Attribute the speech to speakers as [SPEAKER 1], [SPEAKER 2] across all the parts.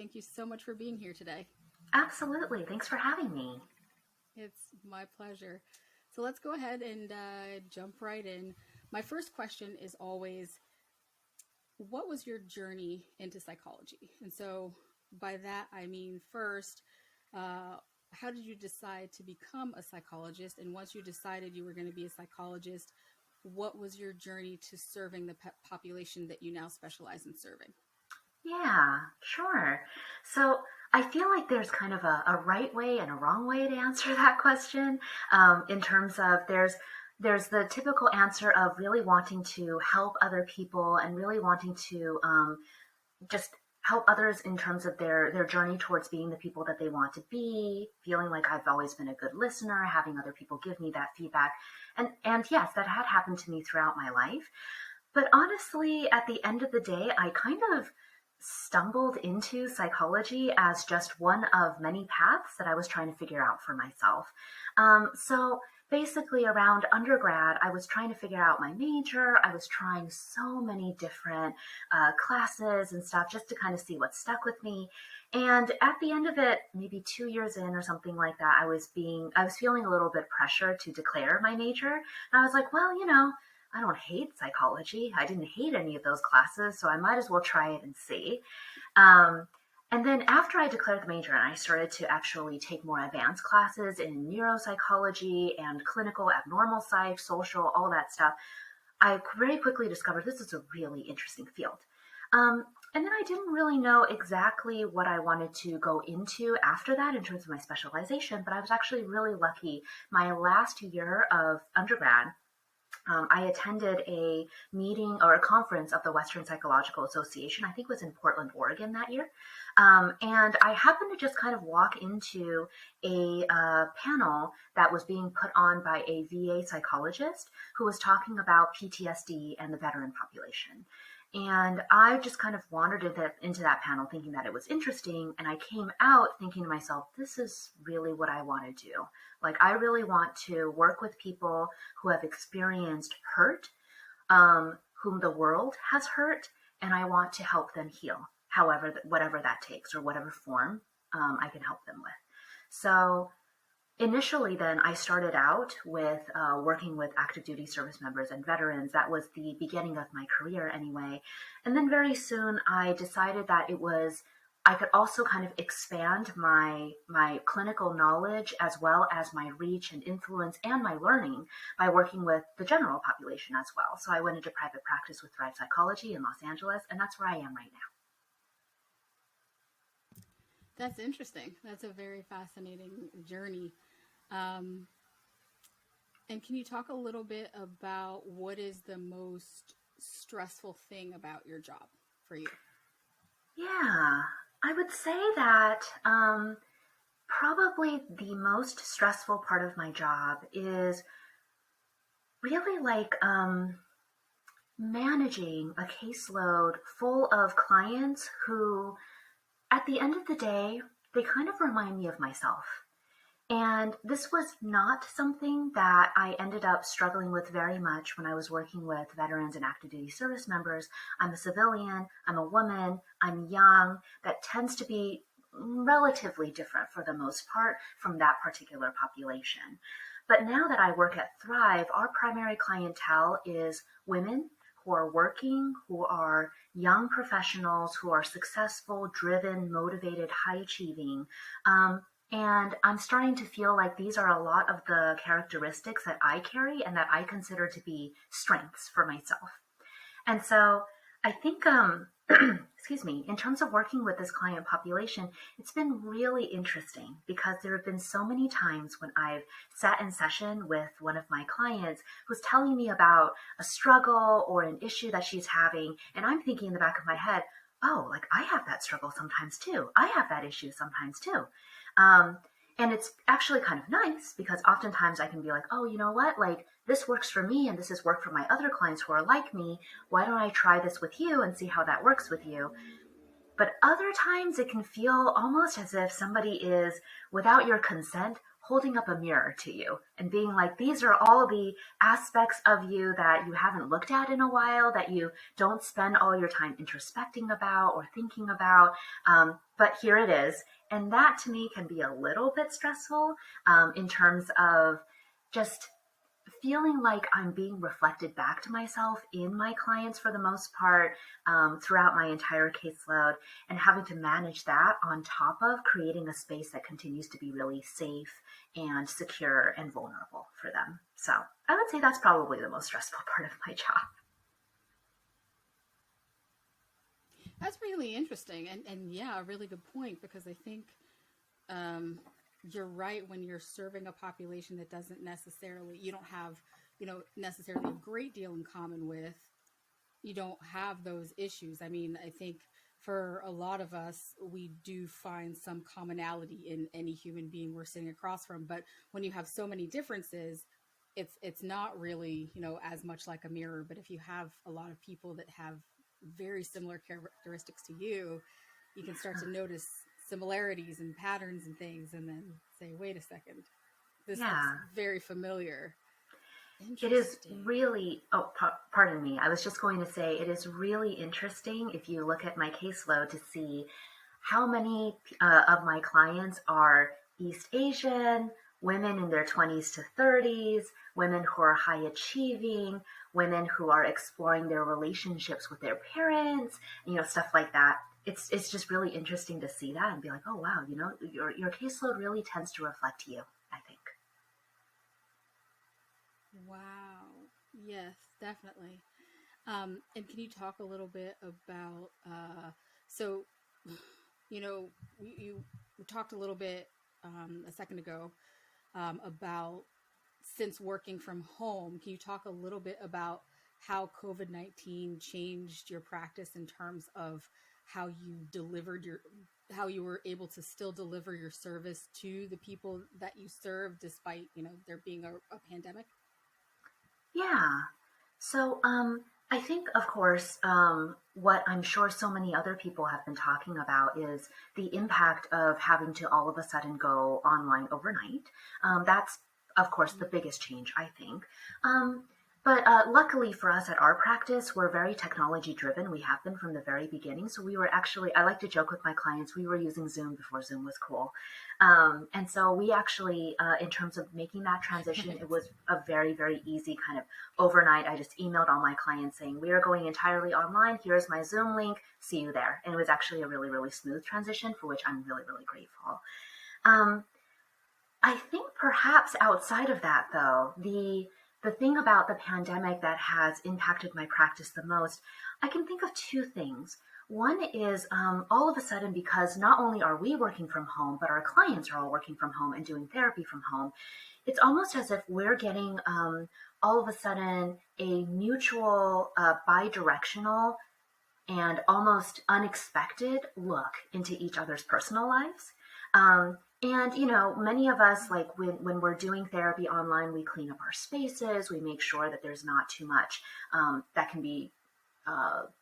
[SPEAKER 1] Thank you so much for being here today.
[SPEAKER 2] Absolutely. Thanks for having me.
[SPEAKER 1] It's my pleasure. So let's go ahead and jump right in. My first question is always, what was your journey into psychology? And so by that, I mean, first, how did you decide to become a psychologist? And once you decided you were going to be a psychologist, what was your journey to serving the population that you now specialize in serving?
[SPEAKER 2] Yeah, sure. So I feel like there's kind of a right way and a wrong way to answer that question. In terms of there's the typical answer of really wanting to help other people and really wanting to just help others in terms of their journey towards being the people that they want to be, feeling like I've always been a good listener, having other people give me that feedback. And yes, that had happened to me throughout my life. But honestly, at the end of the day, I kind of stumbled into psychology as just one of many paths that I was trying to figure out for myself. So basically, around undergrad, I was trying to figure out my major. I was trying so many different classes and stuff just to kind of see what stuck with me. And at the end of it, maybe 2 years in or something like that, I was feeling a little bit pressure to declare my major. And I was like, well, I don't hate psychology. I didn't hate any of those classes, so I might as well try it and see. Um, and then after I declared the major and I started to actually take more advanced classes in neuropsychology and clinical abnormal psych, social, all that stuff, I very quickly discovered this is a really interesting field. And then I didn't really know exactly what I wanted to go into after that in terms of my specialization, but I was actually really lucky. My last year of undergrad, I attended a meeting or a conference of the Western Psychological Association. I think it was in Portland, Oregon that year. And I happened to just kind of walk into a panel that was being put on by a VA psychologist who was talking about PTSD and the veteran population. And I just kind of wandered into that panel thinking that it was interesting. And I came out thinking to myself, this is really what I want to do. Like, I really want to work with people who have experienced hurt, whom the world has hurt, and I want to help them heal, whatever that takes or whatever form I can help them with. So initially, then, I started out with working with active duty service members and veterans. That was the beginning of my career anyway. And then very soon, I decided that I could also kind of expand my clinical knowledge as well as my reach and influence and my learning by working with the general population as well. So I went into private practice with Thrive Psychology in Los Angeles, and that's where I am right now.
[SPEAKER 1] That's interesting. That's a very fascinating journey. And can you talk a little bit about what is the most stressful thing about your job for you?
[SPEAKER 2] Yeah, I would say that probably the most stressful part of my job is really like managing a caseload full of clients who, at the end of the day, they kind of remind me of myself. And this was not something that I ended up struggling with very much when I was working with veterans and active duty service members. I'm a civilian, I'm a woman, I'm young. That tends to be relatively different for the most part from that particular population. But now that I work at Thrive, our primary clientele is women who are working, who are young professionals, who are successful, driven, motivated, high achieving. And I'm starting to feel like these are a lot of the characteristics that I carry and that I consider to be strengths for myself. And so I think, excuse me, in terms of working with this client population, it's been really interesting because there have been so many times when I've sat in session with one of my clients who's telling me about a struggle or an issue that she's having. And I'm thinking in the back of my head, oh, like I have that struggle sometimes too. I have that issue sometimes too. And it's actually kind of nice because oftentimes I can be like, oh, you know what? Like this works for me and this has worked for my other clients who are like me. Why don't I try this with you and see how that works with you? But other times it can feel almost as if somebody is, without your consent, holding up a mirror to you and being like, these are all the aspects of you that you haven't looked at in a while, that you don't spend all your time introspecting about or thinking about. But here it is. And that to me can be a little bit stressful in terms of just feeling like I'm being reflected back to myself in my clients for the most part throughout my entire caseload, and having to manage that on top of creating a space that continues to be really safe and secure and vulnerable for them. So I would say that's probably the most stressful part of my job.
[SPEAKER 1] That's really interesting. And yeah, a really good point, because I think you're right. When you're serving a population that doesn't necessarily, you don't have, necessarily a great deal in common with, you don't have those issues. I mean, I think for a lot of us, we do find some commonality in any human being we're sitting across from. But when you have so many differences, it's not really, as much like a mirror. But if you have a lot of people that have very similar characteristics to you, you can start to notice similarities and patterns and things, and then say, wait a second, this looks very familiar.
[SPEAKER 2] It is really, pardon me, I was just going to say, it is really interesting if you look at my caseload to see how many of my clients are East Asian, women in their 20s to 30s, women who are high achieving, women who are exploring their relationships with their parents, stuff like that. It's just really interesting to see that and be like, oh wow, your caseload really tends to reflect you, I think.
[SPEAKER 1] Wow. Yes, definitely. And can you talk a little bit about, so, you talked a little bit a second ago about, since working from home, can you talk a little bit about how COVID-19 changed your practice in terms of how you were able to still deliver your service to the people that you serve, despite, there being a pandemic?
[SPEAKER 2] Yeah. So I think, of course, what I'm sure so many other people have been talking about is the impact of having to all of a sudden go online overnight. That's, of course, the biggest change, I think. But luckily for us at our practice, we're very technology driven. We have been from the very beginning. So we were actually, I like to joke with my clients, we were using Zoom before Zoom was cool. And so we actually, in terms of making that transition, it was a very, very easy kind of overnight. I just emailed all my clients saying, we are going entirely online. Here's my Zoom link. See you there. And it was actually a really, really smooth transition, for which I'm really, really grateful. I think perhaps outside of that, though, the thing about the pandemic that has impacted my practice the most, I can think of two things. One is all of a sudden, because not only are we working from home, but our clients are all working from home and doing therapy from home, it's almost as if we're getting all of a sudden a mutual, bi-directional and almost unexpected look into each other's personal lives. And, many of us, like when we're doing therapy online, we clean up our spaces. We make sure that there's not too much that can be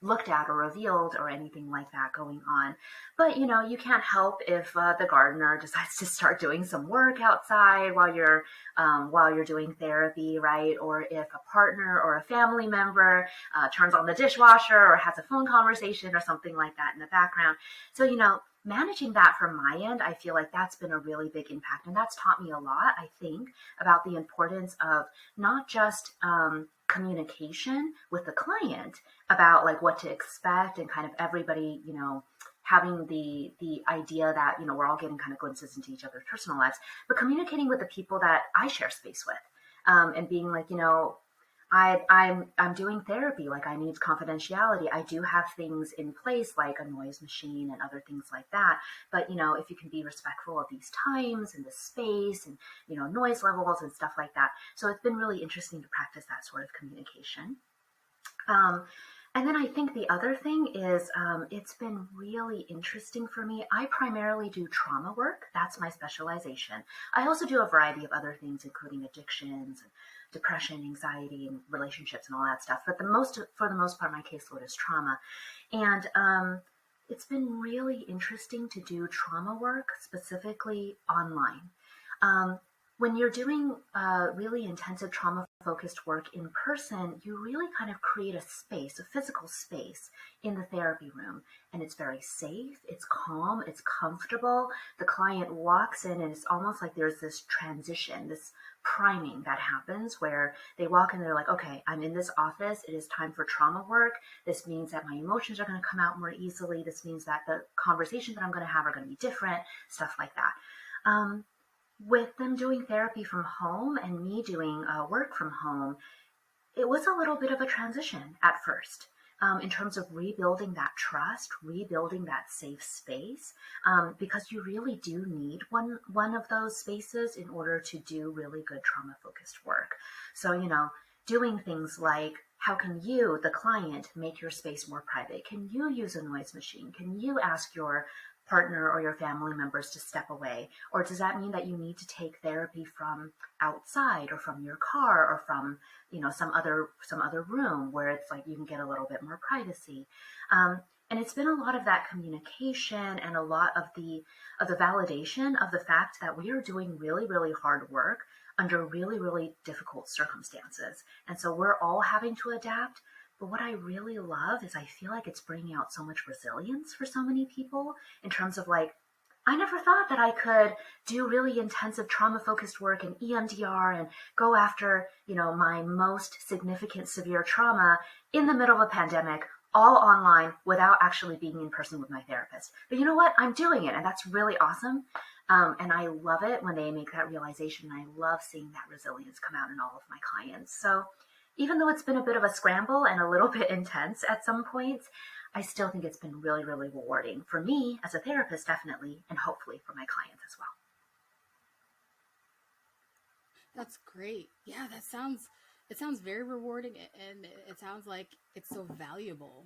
[SPEAKER 2] looked at or revealed or anything like that going on. But, you can't help if the gardener decides to start doing some work outside while you're doing therapy, right? Or if a partner or a family member turns on the dishwasher or has a phone conversation or something like that in the background. So, managing that from my end, I feel like that's been a really big impact. And that's taught me a lot, I think, about the importance of not just communication with the client about like what to expect and kind of everybody, having the idea that, we're all getting kind of glimpses into each other's personal lives, but communicating with the people that I share space with, and being like, I'm doing therapy, like I need confidentiality. I do have things in place like a noise machine and other things like that. But, if you can be respectful of these times and the space and, noise levels and stuff like that. So it's been really interesting to practice that sort of communication. And then I think the other thing is it's been really interesting for me. I primarily do trauma work. That's my specialization. I also do a variety of other things, including addictions and depression, anxiety, and relationships and all that stuff. But for the most part, my caseload is trauma. And it's been really interesting to do trauma work specifically online. when you're doing really intensive trauma-focused work in person, you really kind of create a space, a physical space in the therapy room. And it's very safe, it's calm, it's comfortable. The client walks in and it's almost like there's this transition, this priming that happens where they walk in and they're like, okay, I'm in this office. It is time for trauma work. This means that my emotions are going to come out more easily. This means that the conversations that I'm going to have are going to be different, stuff like that. With them doing therapy from home and me doing work from home, it was a little bit of a transition at first in terms of rebuilding that trust, rebuilding that safe space, because you really do need one of those spaces in order to do really good trauma-focused work. So, doing things like, how can you, the client, make your space more private? Can you use a noise machine? Can you ask your partner or your family members to step away? Or does that mean that you need to take therapy from outside or from your car or from, some other room where it's like you can get a little bit more privacy? And it's been a lot of that communication and a lot of the validation of the fact that we are doing really, really hard work under really, really difficult circumstances. And so we're all having to adapt. But what I really love is I feel like it's bringing out so much resilience for so many people in terms of like, I never thought that I could do really intensive trauma-focused work in EMDR and go after, my most significant severe trauma in the middle of a pandemic, all online without actually being in person with my therapist. But you know what? I'm doing it, and that's really awesome. And I love it when they make that realization. I love seeing that resilience come out in all of my clients. So even though it's been a bit of a scramble and a little bit intense at some points, I still think it's been really, really rewarding for me as a therapist, definitely, and hopefully for my clients as well.
[SPEAKER 1] That's great. Yeah, it sounds very rewarding, and it sounds like it's so valuable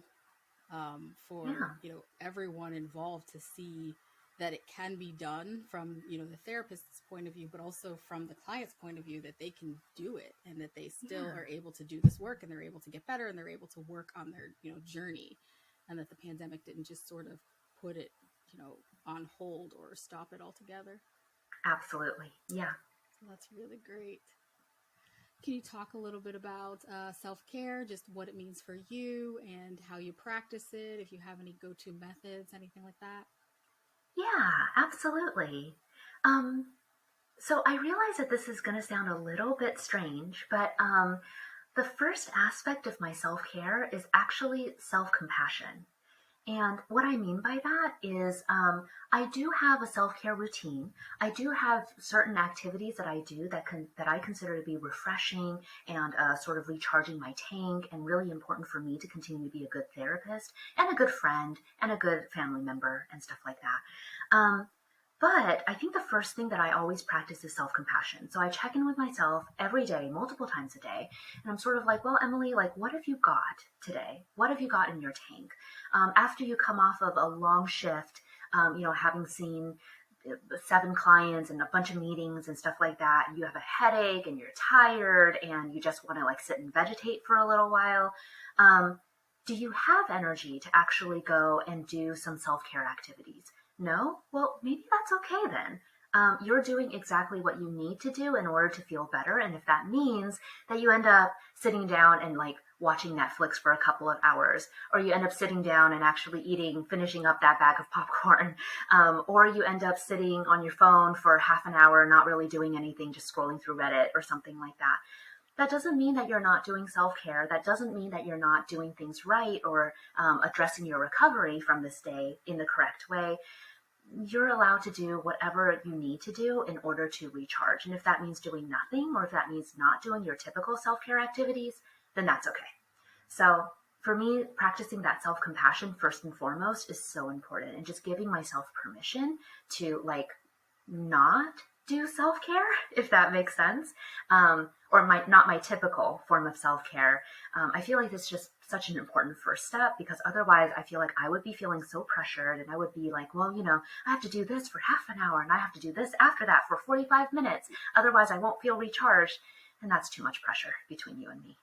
[SPEAKER 1] for everyone involved to see that it can be done from the therapist's point of view, but also from the client's point of view, that they can do it and that they still are able to do this work and they're able to get better and they're able to work on their journey, and that the pandemic didn't just sort of put it on hold or stop it altogether.
[SPEAKER 2] Absolutely. Yeah.
[SPEAKER 1] So that's really great. Can you talk a little bit about self-care, just what it means for you and how you practice it, if you have any go-to methods, anything like that?
[SPEAKER 2] Yeah, absolutely. So I realize that this is going to sound a little bit strange, but the first aspect of my self-care is actually self-compassion. And what I mean by that is I do have a self-care routine. I do have certain activities that I do that I consider to be refreshing and sort of recharging my tank, and really important for me to continue to be a good therapist and a good friend and a good family member and stuff like that. But I think the first thing that I always practice is self-compassion. So I check in with myself every day, multiple times a day. And I'm sort of like, well, Emily, like, what have you got today? What have you got in your tank? After you come off of a long shift, having seen 7 clients and a bunch of meetings and stuff like that, and you have a headache and you're tired and you just want to like sit and vegetate for a little while. Do you have energy to actually go and do some self-care activities? No? Well, maybe that's okay then. You're doing exactly what you need to do in order to feel better. And if that means that you end up sitting down and like watching Netflix for a couple of hours, or you end up sitting down and actually finishing up that bag of popcorn, or you end up sitting on your phone for half an hour, not really doing anything, just scrolling through Reddit or something like that. That doesn't mean that you're not doing self-care. That doesn't mean that you're not doing things right or addressing your recovery from this day in the correct way. You're allowed to do whatever you need to do in order to recharge. And if that means doing nothing, or if that means not doing your typical self-care activities, then that's okay. So for me, practicing that self-compassion first and foremost is so important, and just giving myself permission to like not do self-care, if that makes sense, or not my typical form of self-care. I feel like it's just such an important first step, because otherwise I feel like I would be feeling so pressured, and I would be like, well, I have to do this for half an hour and I have to do this after that for 45 minutes. Otherwise I won't feel recharged. And that's too much pressure between you and me.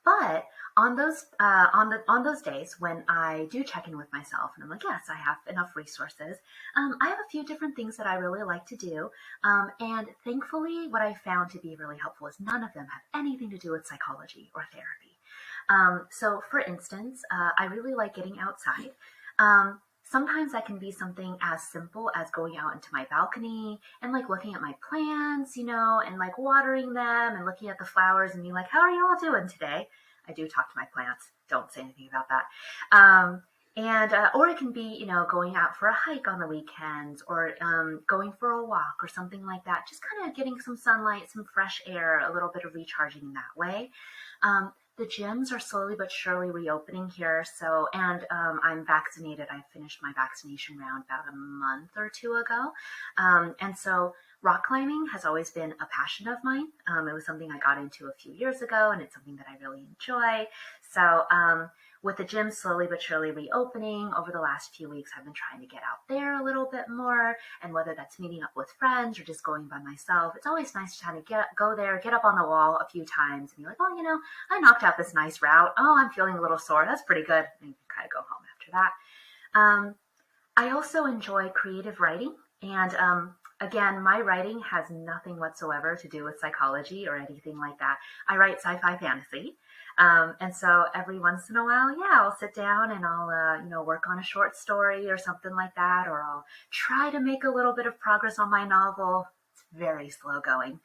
[SPEAKER 2] But on those days when I do check in with myself and I'm like, yes, I have enough resources. I have a few different things that I really like to do, and thankfully, what I found to be really helpful is none of them have anything to do with psychology or therapy. So, for instance, I really like getting outside. Sometimes that can be something as simple as going out into my balcony and like looking at my plants, and like watering them and looking at the flowers and being like, how are you all doing today? I do talk to my plants. Don't say anything about that. And or it can be, going out for a hike on the weekends or going for a walk or something like that. Just kind of getting some sunlight, some fresh air, a little bit of recharging in that way. The gyms are slowly but surely reopening here. So, and I'm vaccinated. I finished my vaccination round about a month or two ago. And so rock climbing has always been a passion of mine. It was something I got into a few years ago, and it's something that I really enjoy. So with the gym slowly but surely reopening over the last few weeks, I've been trying to get out there a little bit more. And whether that's meeting up with friends or just going by myself, it's always nice to kind of go there, get up on the wall a few times and be like, oh, I knocked out this nice route. Oh, I'm feeling a little sore. That's pretty good. And you kind of go home after that. I also enjoy creative writing. And again, my writing has nothing whatsoever to do with psychology or anything like that. I write sci-fi fantasy. And so every once in a while, I'll sit down and I'll, work on a short story or something like that, or I'll try to make a little bit of progress on my novel. It's very slow going.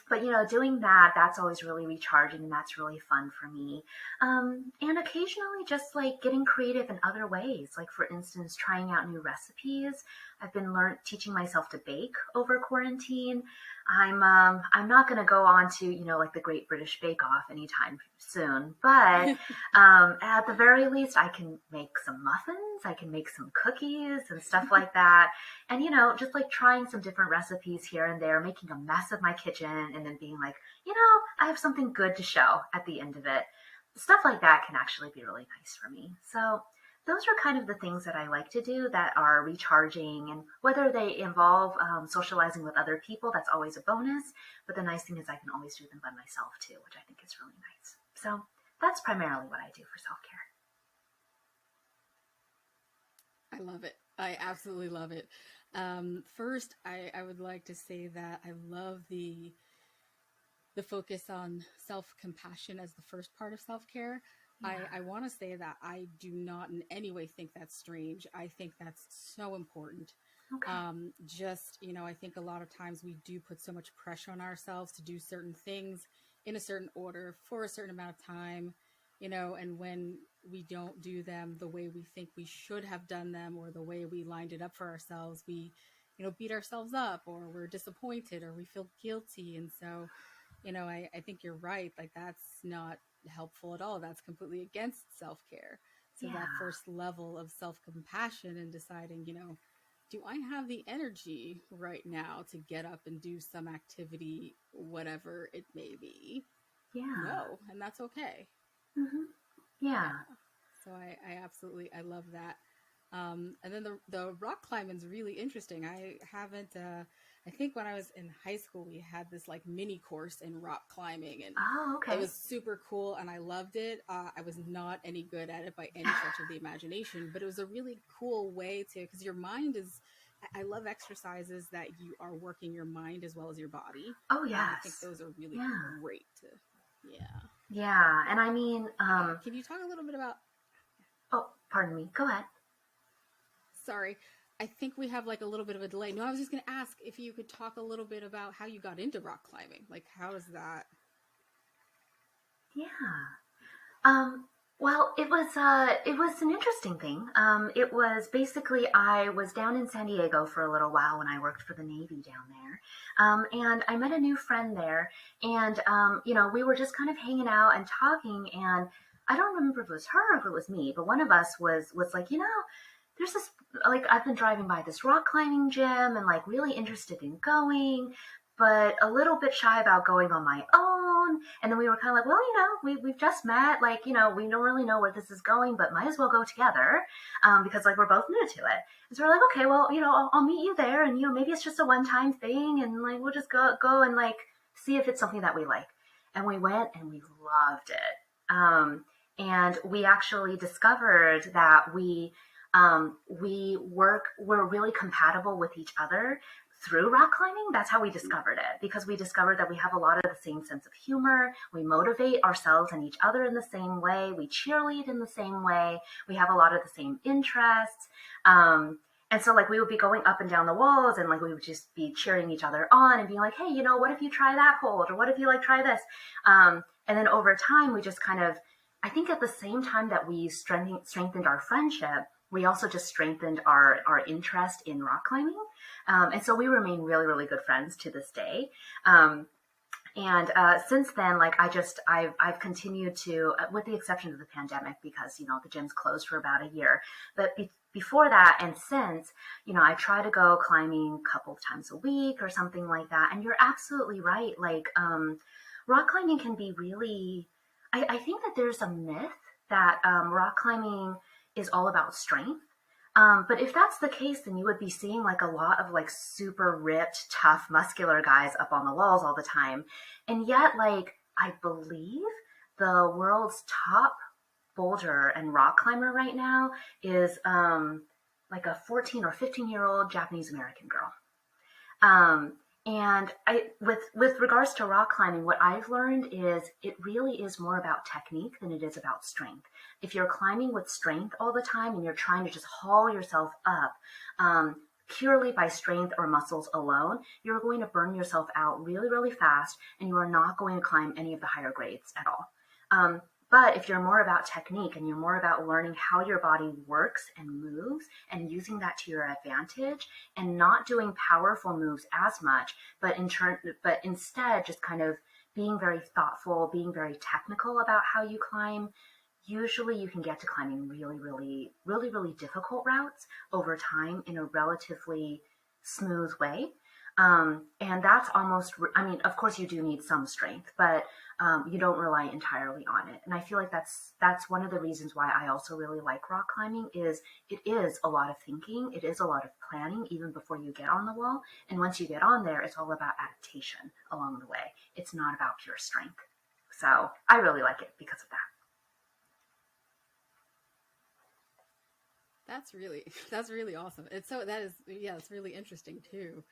[SPEAKER 2] But, doing that's always really recharging and that's really fun for me. And occasionally just like getting creative in other ways, like for instance, trying out new recipes. I've been teaching myself to bake over quarantine. I'm not going to go on to, like the Great British Bake Off anytime soon, but at the very least, I can make some muffins, I can make some cookies and stuff like that. And, just like trying some different recipes here and there, making a mess of my kitchen and then being like, I have something good to show at the end of it. Stuff like that can actually be really nice for me. So those are kind of the things that I like to do that are recharging, and whether they involve socializing with other people, that's always a bonus. But the nice thing is I can always do them by myself too, which I think is really nice. So that's primarily what I do for self-care.
[SPEAKER 1] I love it. I absolutely love it. First, I would like to say that I love the focus on self-compassion as the first part of self-care. Yeah. I want to say that I do not in any way think that's strange. I think that's so important. Okay. I think a lot of times we do put so much pressure on ourselves to do certain things in a certain order for a certain amount of time, and when we don't do them the way we think we should have done them or the way we lined it up for ourselves, we, beat ourselves up or we're disappointed or we feel guilty. And so, I think you're right. Like that's not helpful at all. That's completely against self-care. So that first level of self-compassion and deciding, do I have the energy right now to get up and do some activity, whatever it may be? Yeah. No, and that's okay.
[SPEAKER 2] Mm-hmm. Yeah.
[SPEAKER 1] So I love that. And then the rock climbing is really interesting. I haven't, I think when I was in high school, we had this like mini course in rock climbing, and it was super cool and I loved it. I was not any good at it by any stretch of the imagination, but it was a really cool way because your mind is, I love exercises that you are working your mind as well as your body.
[SPEAKER 2] Oh, yes.
[SPEAKER 1] I think those are really great to,
[SPEAKER 2] Yeah. And I mean,
[SPEAKER 1] can you talk a little bit about,
[SPEAKER 2] oh, pardon me. Go ahead.
[SPEAKER 1] Sorry. I think we have like a little bit of a delay. No, I was just going to ask if you could talk a little bit about how you got into rock climbing. Like, how is that?
[SPEAKER 2] Yeah. Well, it was an interesting thing. It was basically, I was down in San Diego for a little while when I worked for the Navy down there. And I met a new friend there, and, we were just kind of hanging out and talking, and I don't remember if it was her or if it was me, but one of us was like, there's this, like, I've been driving by this rock climbing gym and like really interested in going, but a little bit shy about going on my own. And then we were kind of like, well, we've just met, like, we don't really know where this is going, but might as well go together, because like we're both new to it. And so we're like, okay, well, I'll meet you there, and maybe it's just a one-time thing, and like we'll just go and like see if it's something that we like. and we went and we loved it. And we actually discovered that we're really compatible with each other through rock climbing. That's how we discovered it, because we discovered that we have a lot of the same sense of humor. We motivate ourselves and each other in the same way. We cheerlead in the same way. We have a lot of the same interests. And so like we would be going up and down the walls, and like we would just be cheering each other on and being like, hey, what if you try that hold? Or what if you try this? And then over time, we just kind of, I think at the same time that we strengthened our friendship, we also just strengthened our interest in rock climbing. And so we remain really, really good friends to this day. And since then, like I've continued to, with the exception of the pandemic, because, the gym's closed for about a year. But before that and since, I try to go climbing a couple of times a week or something like that. And you're absolutely right. Like rock climbing can be really, I think that there's a myth that rock climbing is all about strength. But if that's the case, then you would be seeing like a lot of like super ripped, tough, muscular guys up on the walls all the time. And yet, like, I believe the world's top boulder and rock climber right now is like a 14 or 15-year-old Japanese American girl. And with regards to rock climbing, what I've learned is it really is more about technique than it is about strength. If you're climbing with strength all the time and you're trying to just haul yourself up purely by strength or muscles alone, you're going to burn yourself out really, really fast, and you are not going to climb any of the higher grades at all. But if you're more about technique and you're more about learning how your body works and moves and using that to your advantage and not doing powerful moves as much, but instead just kind of being very thoughtful, being very technical about how you climb, usually you can get to climbing really, really, really, really difficult routes over time in a relatively smooth way. And that's almost, of course you do need some strength, but you don't rely entirely on it. And I feel like that's one of the reasons why I also really like rock climbing is it is a lot of thinking. It is a lot of planning even before you get on the wall. And once you get on there, it's all about adaptation along the way. It's not about pure strength. So I really like it because of that.
[SPEAKER 1] That's really awesome. It's really interesting too.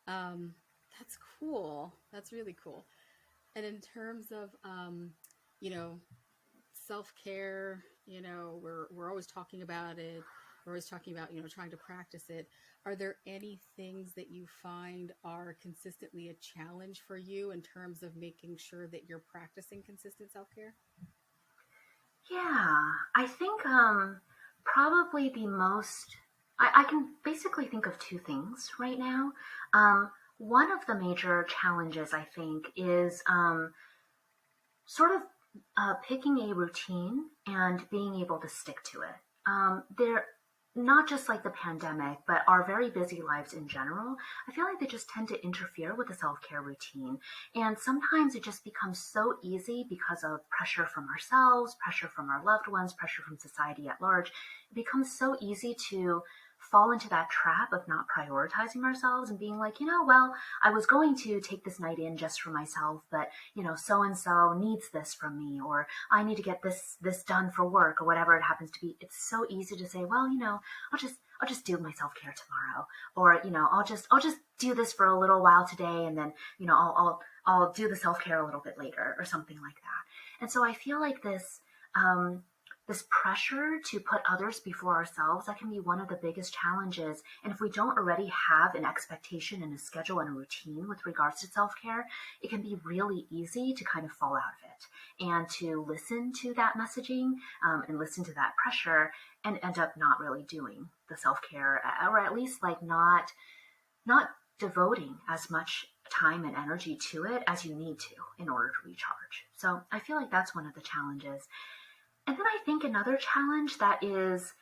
[SPEAKER 1] That's cool. That's really cool. And in terms of, self-care, we're always talking about it. We're always talking about, trying to practice it. Are there any things that you find are consistently a challenge for you in terms of making sure that you're practicing consistent self-care?
[SPEAKER 2] Yeah, I think probably the most, I can basically think of two things right now. One of the major challenges, I think, is sort of picking a routine and being able to stick to it. They're not just like the pandemic, but our very busy lives in general. I feel like they just tend to interfere with the self-care routine. And sometimes it just becomes so easy because of pressure from ourselves, pressure from our loved ones, pressure from society at large. It becomes so easy to fall into that trap of not prioritizing ourselves and being like, well, I was going to take this night in just for myself, but, so-and-so needs this from me, or I need to get this done for work, or whatever it happens to be. It's so easy to say, well, I'll just do my self-care tomorrow, or, I'll just do this for a little while today, and then, I'll do the self-care a little bit later, or something like that. And so I feel like this pressure to put others before ourselves, that can be one of the biggest challenges. And if we don't already have an expectation and a schedule and a routine with regards to self-care, it can be really easy to kind of fall out of it and to listen to that messaging and listen to that pressure and end up not really doing the self-care, or at least like not devoting as much time and energy to it as you need to in order to recharge. So I feel like that's one of the challenges. And then I think another challenge that is,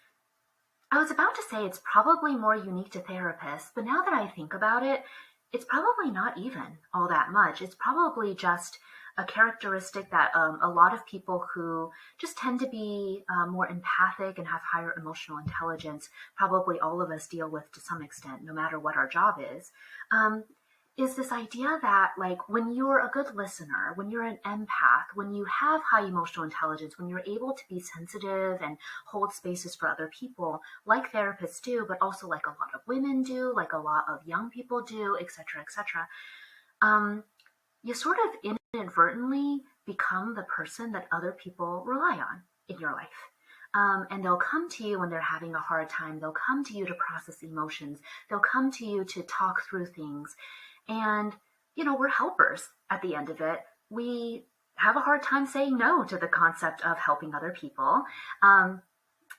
[SPEAKER 2] I was about to say it's probably more unique to therapists, but now that I think about it, it's probably not even all that much. It's probably just a characteristic that a lot of people who just tend to be more empathic and have higher emotional intelligence, probably all of us deal with to some extent, no matter what our job is is this idea that, like, when you're a good listener, when you're an empath, when you have high emotional intelligence, when you're able to be sensitive and hold spaces for other people, like therapists do, but also like a lot of women do, like a lot of young people do, et cetera, you sort of inadvertently become the person that other people rely on in your life. And they'll come to you when they're having a hard time. They'll come to you to process emotions. They'll come to you to talk through things. And, we're helpers at the end of it. We have a hard time saying no to the concept of helping other people. And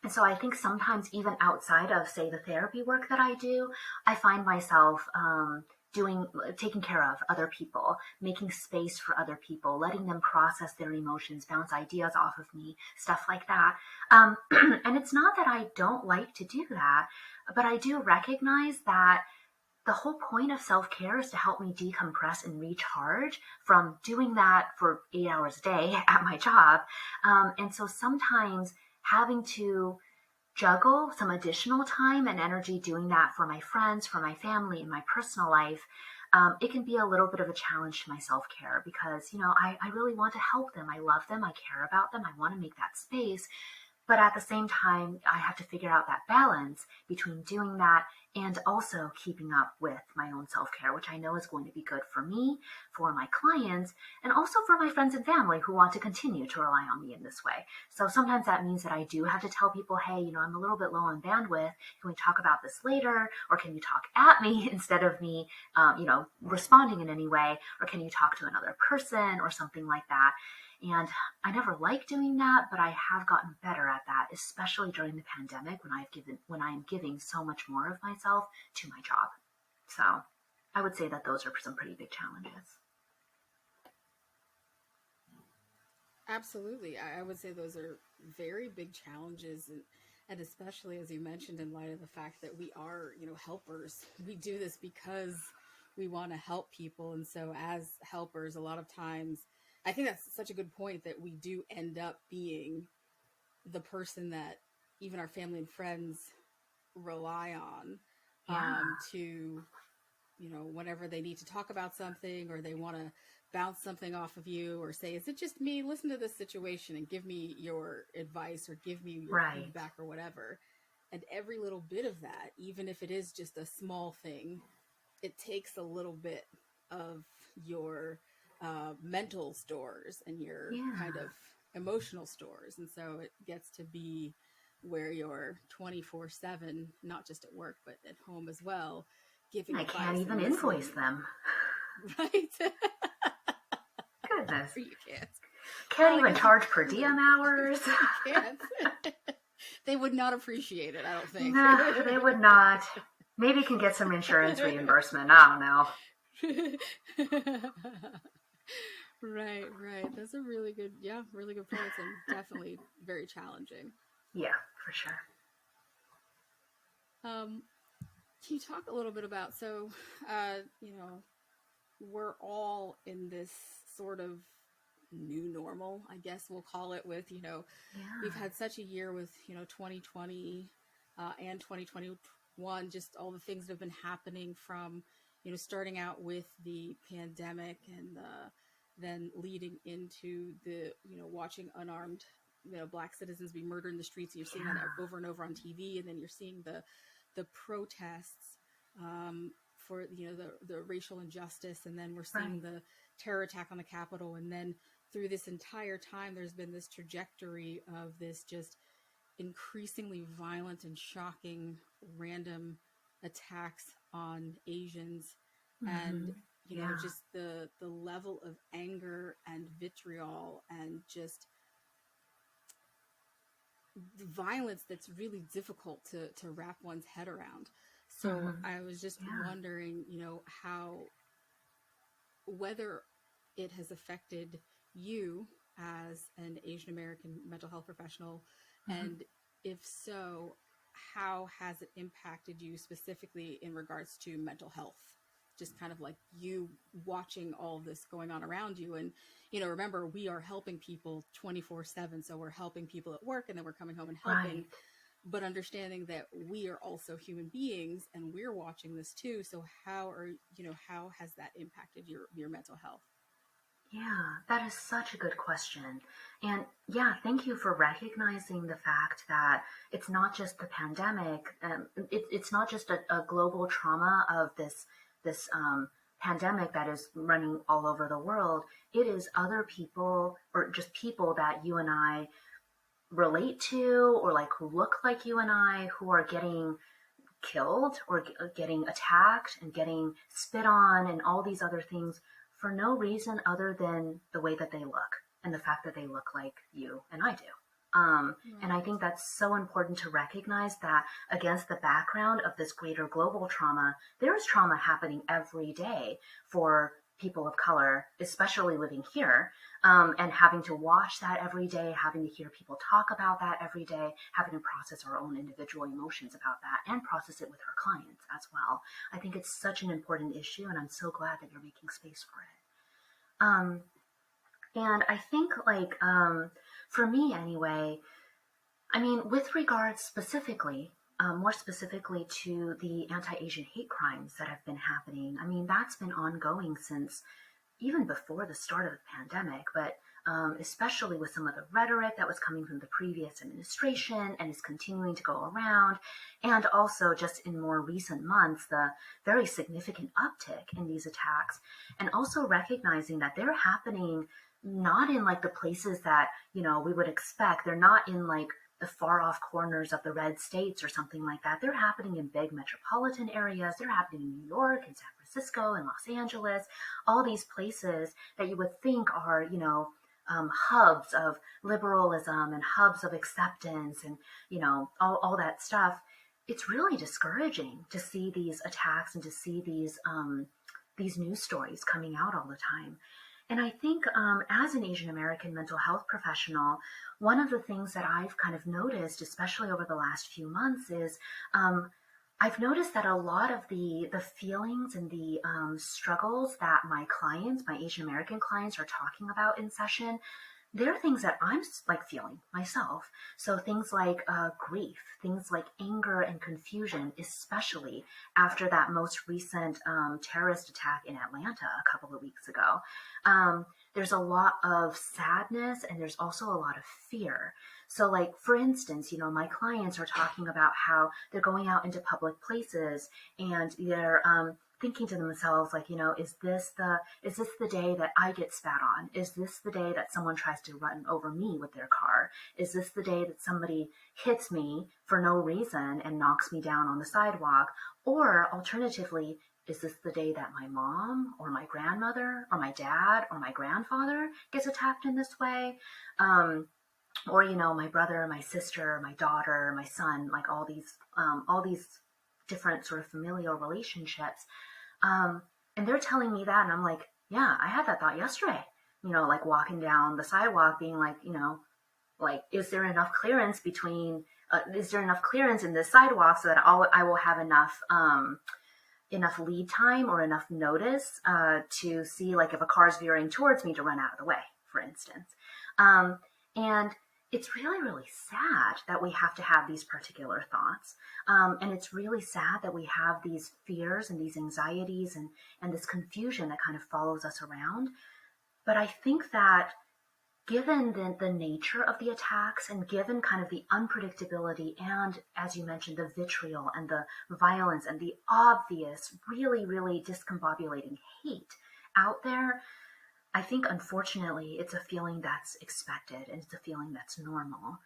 [SPEAKER 2] so I think sometimes even outside of, say, the therapy work that I do, I find myself taking care of other people, making space for other people, letting them process their emotions, bounce ideas off of me, stuff like that. And it's not that I don't like to do that, but I do recognize that the whole point of self-care is to help me decompress and recharge from doing that for 8 hours a day at my job. And so sometimes having to juggle some additional time and energy doing that for my friends, for my family, in my personal life, it can be a little bit of a challenge to my self-care because, I really want to help them. I love them. I care about them. I want to make that space. But at the same time, I have to figure out that balance between doing that and also keeping up with my own self-care, which I know is going to be good for me, for my clients, and also for my friends and family who want to continue to rely on me in this way. So sometimes that means that I do have to tell people, hey, I'm a little bit low on bandwidth. Can we talk about this later? Or can you talk at me instead of me, responding in any way? Or can you talk to another person or something like that? And I never liked doing that, but I have gotten better at that, especially during the pandemic when I am giving so much more of myself to my job. So I would say that those are some pretty big challenges.
[SPEAKER 1] Absolutely. I would say those are very big challenges. And especially, as you mentioned, in light of the fact that we are, helpers. We do this because we want to help people. And so as helpers, a lot of times, I think that's such a good point that we do end up being the person that even our family and friends rely on to, whenever they need to talk about something or they want to bounce something off of you or say, is it just me? Listen to this situation and give me your advice or give me your feedback or whatever. And every little bit of that, even if it is just a small thing, it takes a little bit of your mental stores and your kind of emotional stores. And so it gets to be where you're 24/7, not just at work, but at home as well, giving advice.
[SPEAKER 2] I can't even invoice them.
[SPEAKER 1] Right.
[SPEAKER 2] Goodness.
[SPEAKER 1] You can't.
[SPEAKER 2] Can't even charge per diem hours.
[SPEAKER 1] You can't. They would not appreciate it, I don't think.
[SPEAKER 2] No, they would not. Maybe you can get some insurance reimbursement. I don't know.
[SPEAKER 1] Right. That's a really good points and definitely very challenging.
[SPEAKER 2] Yeah, for sure.
[SPEAKER 1] Can you talk a little bit about, we're all in this sort of new normal, I guess we'll call it, with, we've had such a year with, 2020 and 2021, just all the things that have been happening from, starting out with the pandemic and then leading into the, watching unarmed, Black citizens be murdered in the streets. And you're seeing that over and over on TV. And then you're seeing the protests for, the racial injustice. And then we're seeing the terror attack on the Capitol. And then through this entire time, there's been this trajectory of this just increasingly violent and shocking random attacks on Asians. And just the level of anger and vitriol and just violence that's really difficult to wrap one's head around. So I was just wondering, how, whether it has affected you as an Asian American mental health professional, and if so, how has it impacted you specifically in regards to mental health? Just kind of like you watching all of this going on around you. And, remember, we are helping people 24/7. So we're helping people at work and then we're coming home and helping. but understanding that we are also human beings and we're watching this too. So how has that impacted your mental health?
[SPEAKER 2] Yeah, that is such a good question. And yeah, thank you for recognizing the fact that it's not just the pandemic. It's not just a global trauma of this pandemic that is running all over the world. It is other people or just people that you and I relate to, or like who look like you and I, who are getting killed or getting attacked and getting spit on and all these other things for no reason other than the way that they look and the fact that they look like you and I do. And I
[SPEAKER 1] Right.
[SPEAKER 2] think that's so important to recognize that against the background of this greater global trauma, there is trauma happening every day for people of color, especially living here, and having to watch that every day, having to hear people talk about that every day, having to process our own individual emotions about that and process it with our clients as well. I think it's such an important issue, and I'm so glad that you're making space for it. And I think, for me anyway, I mean, with regards specifically, more specifically to the anti-Asian hate crimes that have been happening, I mean, that's been ongoing since even before the start of the pandemic, but especially with some of the rhetoric that was coming from the previous administration and is continuing to go around, and also just in more recent months, the very significant uptick in these attacks, and also recognizing that they're happening not in like the places that, we would expect. They're not in like the far off corners of the red states or something like that. They're happening in big metropolitan areas. They're happening in New York and San Francisco and Los Angeles, all these places that you would think are, hubs of liberalism and hubs of acceptance and, all that stuff. It's really discouraging to see these attacks and to see these news stories coming out all the time. And I think as an Asian American mental health professional, one of the things that I've kind of noticed, especially over the last few months, is I've noticed that a lot of the feelings and the struggles that my clients, my Asian American clients, are talking about in session, they're things that I'm like feeling myself. So things like grief, things like anger and confusion, especially after that most recent terrorist attack in Atlanta a couple of weeks ago. There's a lot of sadness and there's also a lot of fear. So like, for instance, my clients are talking about how they're going out into public places and they're thinking to themselves, like, is this the day that I get spat on? Is this the day that someone tries to run over me with their car? Is this the day that somebody hits me for no reason and knocks me down on the sidewalk? Or alternatively, is this the day that my mom or my grandmother or my dad or my grandfather gets attacked in this way? Or, my brother, my sister, my daughter, my son, like all these different sort of familial relationships. And they're telling me that, and I'm like, yeah, I had that thought yesterday, like walking down the sidewalk being like, like, is there enough clearance in this sidewalk so that I will have enough lead time or enough notice to see like if a car's veering towards me to run out of the way, for instance. And it's really, really sad that we have to have these particular thoughts. And it's really sad that we have these fears and these anxieties and this confusion that kind of follows us around. But I think that given the nature of the attacks and given kind of the unpredictability and, as you mentioned, the vitriol and the violence and the obvious, really, really discombobulating hate out there, I think, unfortunately, it's a feeling that's expected and it's a feeling that's normal.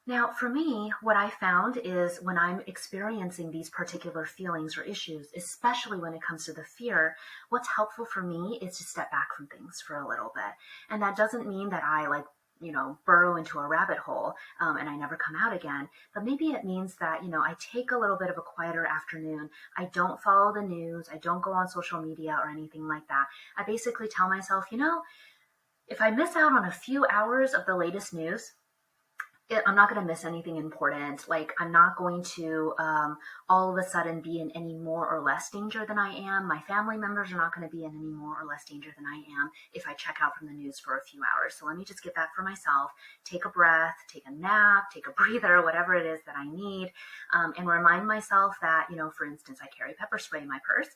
[SPEAKER 2] Now, for me, what I found is when I'm experiencing these particular feelings or issues, especially when it comes to the fear, what's helpful for me is to step back from things for a little bit. And that doesn't mean that I burrow into a rabbit hole and I never come out again. But maybe it means that, I take a little bit of a quieter afternoon. I don't follow the news. I don't go on social media or anything like that. I basically tell myself, if I miss out on a few hours of the latest news, I'm not going to miss anything important. Like, I'm not going to all of a sudden be in any more or less danger than I am. My family members are not going to be in any more or less danger than I am if I check out from the news for a few hours. So let me just get back for myself, take a breath, take a nap, take a breather, whatever it is that I need, and remind myself that, for instance, I carry pepper spray in my purse,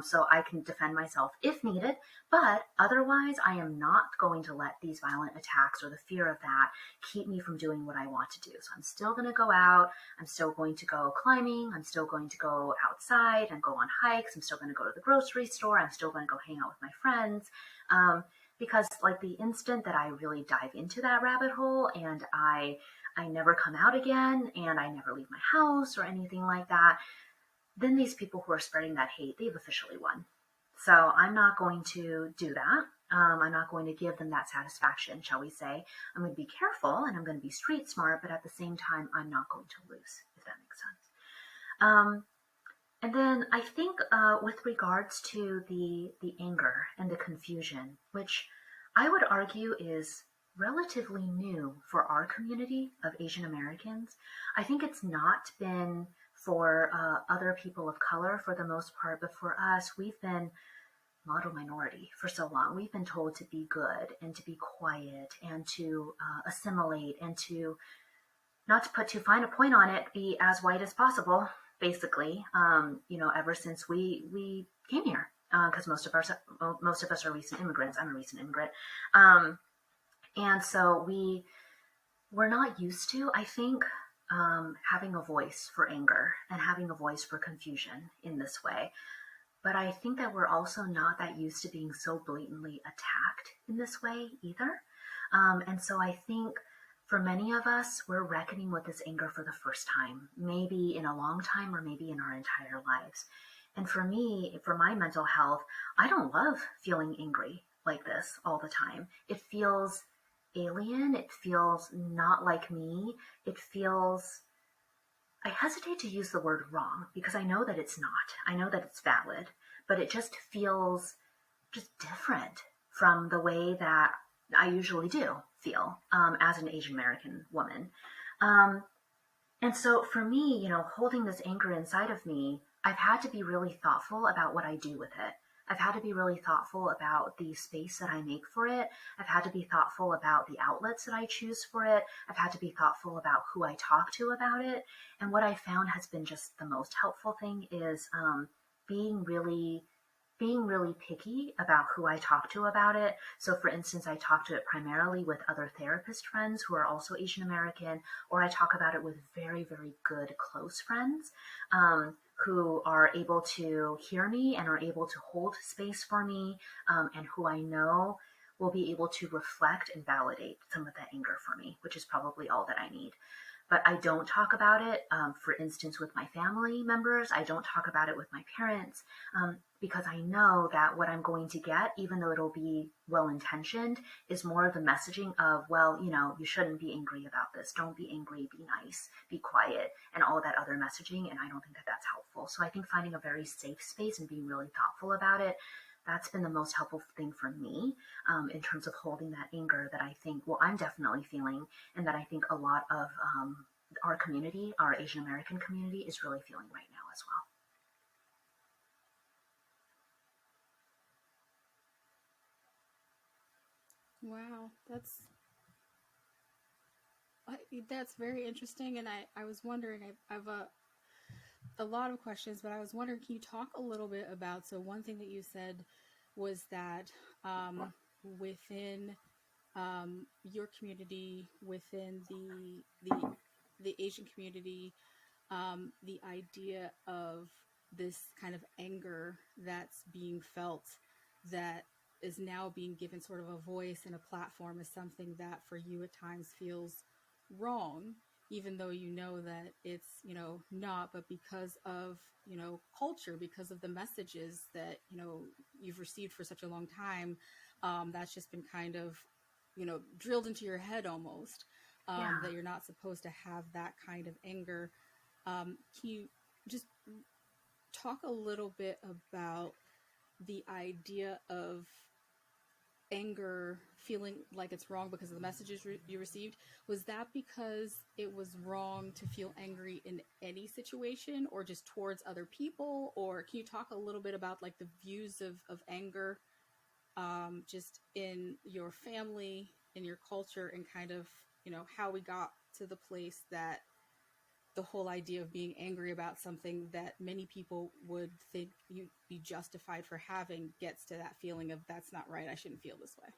[SPEAKER 2] so I can defend myself if needed. But otherwise, I am not going to let these violent attacks or the fear of that keep me from doing what I want to do. So I'm still going to go out. I'm still going to go climbing. I'm still going to go outside and go on hikes. I'm still going to go to the grocery store. I'm still going to go hang out with my friends. Because like the instant that I really dive into that rabbit hole and I never come out again and I never leave my house or anything like that, then these people who are spreading that hate, they've officially won. So I'm not going to do that. I'm not going to give them that satisfaction, shall we say. I'm going to be careful and I'm going to be street smart, but at the same time, I'm not going to lose, if that makes sense. And then I think with regards to the anger and the confusion, which I would argue is relatively new for our community of Asian Americans, I think it's not been for other people of color for the most part, but for us, we've been model minority for so long. We've been told to be good and to be quiet and to assimilate and to, not to put too fine a point on it, be as white as possible, basically, ever since we came here. Because most of us are recent immigrants. I'm a recent immigrant. And so we're not used to, I think, having a voice for anger and having a voice for confusion in this way. But I think that we're also not that used to being so blatantly attacked in this way either. And so I think for many of us, we're reckoning with this anger for the first time, maybe in a long time or maybe in our entire lives. And for me, for my mental health, I don't love feeling angry like this all the time. It feels alien. It feels not like me. It feels, I hesitate to use the word wrong because I know that it's not. I know that it's valid, but it just feels just different from the way that I usually do feel as an Asian American woman. And so for me, holding this anger inside of me, I've had to be really thoughtful about what I do with it. I've had to be really thoughtful about the space that I make for it. I've had to be thoughtful about the outlets that I choose for it. I've had to be thoughtful about who I talk to about it. And what I found has been just the most helpful thing is being really picky about who I talk to about it. So for instance, I talk to it primarily with other therapist friends who are also Asian American, or I talk about it with very, very good close friends who are able to hear me and are able to hold space for me, and who I know will be able to reflect and validate some of that anger for me, which is probably all that I need. But I don't talk about it, for instance, with my family members. I don't talk about it with my parents because I know that what I'm going to get, even though it'll be well-intentioned, is more of the messaging of, well, you shouldn't be angry about this. Don't be angry, be nice, be quiet, and all that other messaging. And I don't think that that's helpful. So I think finding a very safe space and being really thoughtful about it, that's been the most helpful thing for me in terms of holding that anger that I think, well, I'm definitely feeling, and that I think a lot of our community, our Asian American community, is really feeling right now as
[SPEAKER 1] well. Wow, that's very interesting. And I was wondering, I've a lot of questions, but I was wondering, can you talk a little bit about, so one thing that you said was that within your community, within the Asian community, the idea of this kind of anger that's being felt, that is now being given sort of a voice and a platform, is something that for you at times feels wrong, even though you know that it's, not, but because of, culture, because of the messages that, you've received for such a long time, that's just been kind of, drilled into your head almost,
[SPEAKER 2] well.
[SPEAKER 1] that you're not supposed to have that kind of anger. Can you just talk a little bit about the idea of anger feeling like it's wrong because of the messages you received, was that because it was wrong to feel angry in any situation or just towards other people? Or can you talk a little bit about like the views of anger just in your family, in your culture, and kind of, how we got to the place that the whole idea of being angry about something that many people would think you'd be justified for having gets to that feeling of that's not right, I shouldn't feel this way.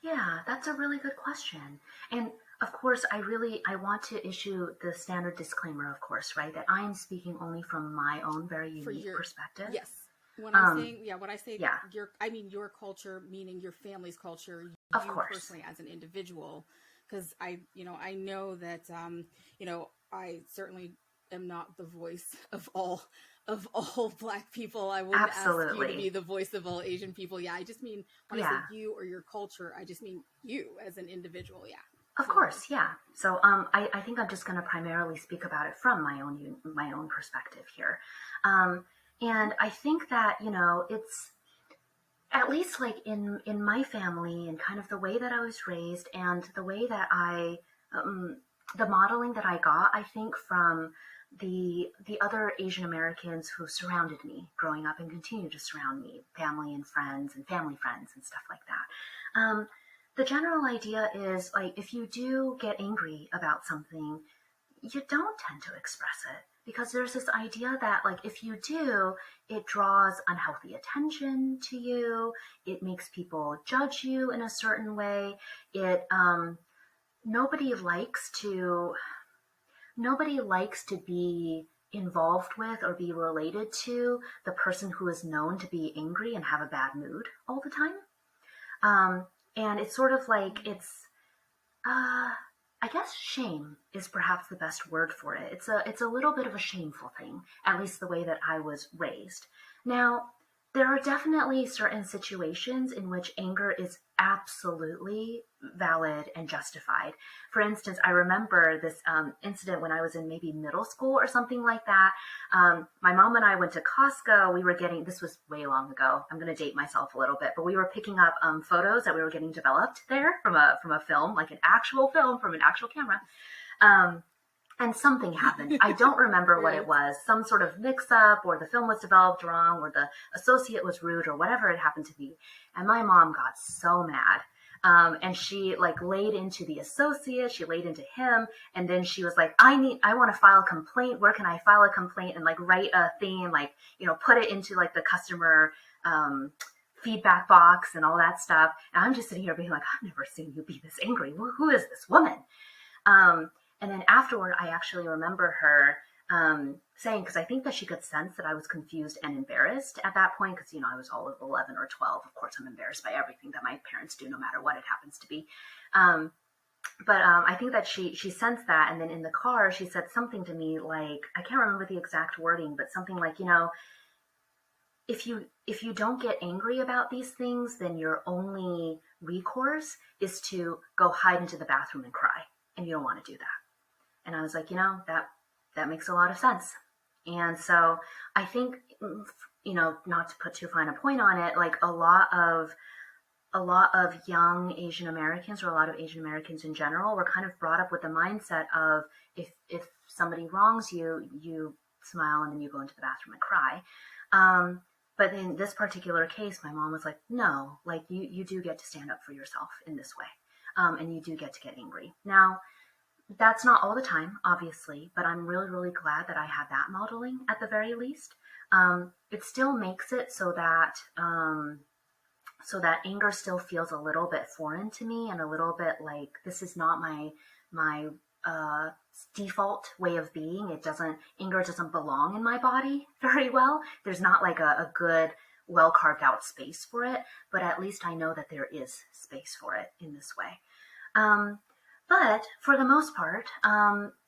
[SPEAKER 2] Yeah, that's a really good question. And of course, I want to issue the standard disclaimer, of course, right? That I'm speaking only from my own very unique perspective.
[SPEAKER 1] Yes. When I'm saying, when I say
[SPEAKER 2] yeah.
[SPEAKER 1] I mean your culture, meaning your family's culture,
[SPEAKER 2] of
[SPEAKER 1] you
[SPEAKER 2] course.
[SPEAKER 1] personally as an individual. Because I know that, I certainly am not the voice of all Black people. I wouldn't
[SPEAKER 2] Absolutely.
[SPEAKER 1] ask you to be the voice of all Asian people. Yeah, I just mean when I say you or your culture, I just mean you as an individual. Yeah.
[SPEAKER 2] Of course, yeah. So I think I'm just going to primarily speak about it from my own perspective here, and I think that it's at least like in my family and kind of the way that I was raised and the way that the modeling that I got, I think from the other Asian Americans who surrounded me growing up and continue to surround me, family and friends and family friends and stuff like that. The general idea is like if you do get angry about something, you don't tend to express it because there's this idea that like if you do, it draws unhealthy attention to you. It makes people judge you in a certain way. Nobody likes to be involved with or be related to the person who is known to be angry and have a bad mood all the time. And it's sort of like I guess shame is perhaps the best word for it. It's a little bit of a shameful thing, at least the way that I was raised. Now, there are definitely certain situations in which anger is absolutely valid and justified. For instance, I remember this incident when I was in maybe middle school or something like that. My mom and I went to Costco. This was way long ago. I'm going to date myself a little bit, but we were picking up photos that we were getting developed there from a film, like an actual film from an actual camera. And something happened. I don't remember what it was. Some sort of mix-up, or the film was developed wrong, or the associate was rude, or whatever it happened to be. And my mom got so mad. And she like laid into the associate, she laid into him, and then she was like, I want to file a complaint. Where can I file a complaint? And like write a thing, like, put it into like the customer feedback box and all that stuff. And I'm just sitting here being like, I've never seen you be this angry. Who is this woman? And then afterward, I actually remember her saying, because I think that she could sense that I was confused and embarrassed at that point, because, I was all of 11 or 12. Of course, I'm embarrassed by everything that my parents do, no matter what it happens to be. But I think that she sensed that. And then in the car, she said something to me like, I can't remember the exact wording, but something like, if you don't get angry about these things, then your only recourse is to go hide into the bathroom and cry. And you don't want to do that. And I was like, that makes a lot of sense. And so I think, not to put too fine a point on it, like a lot of young Asian Americans, or a lot of Asian Americans in general, were kind of brought up with the mindset of if somebody wrongs you, you smile and then you go into the bathroom and cry. But in this particular case, my mom was like, no, like you do get to stand up for yourself in this way. And you do get to get angry. Now, that's not all the time, obviously, but I'm really, really glad that I had that modeling at the very least. It still makes it so that anger still feels a little bit foreign to me, and a little bit like this is not my default way of being. Anger doesn't belong in my body very well. There's not like a good, well carved out space for it, but at least I know that there is space for it in this way. But for the most part,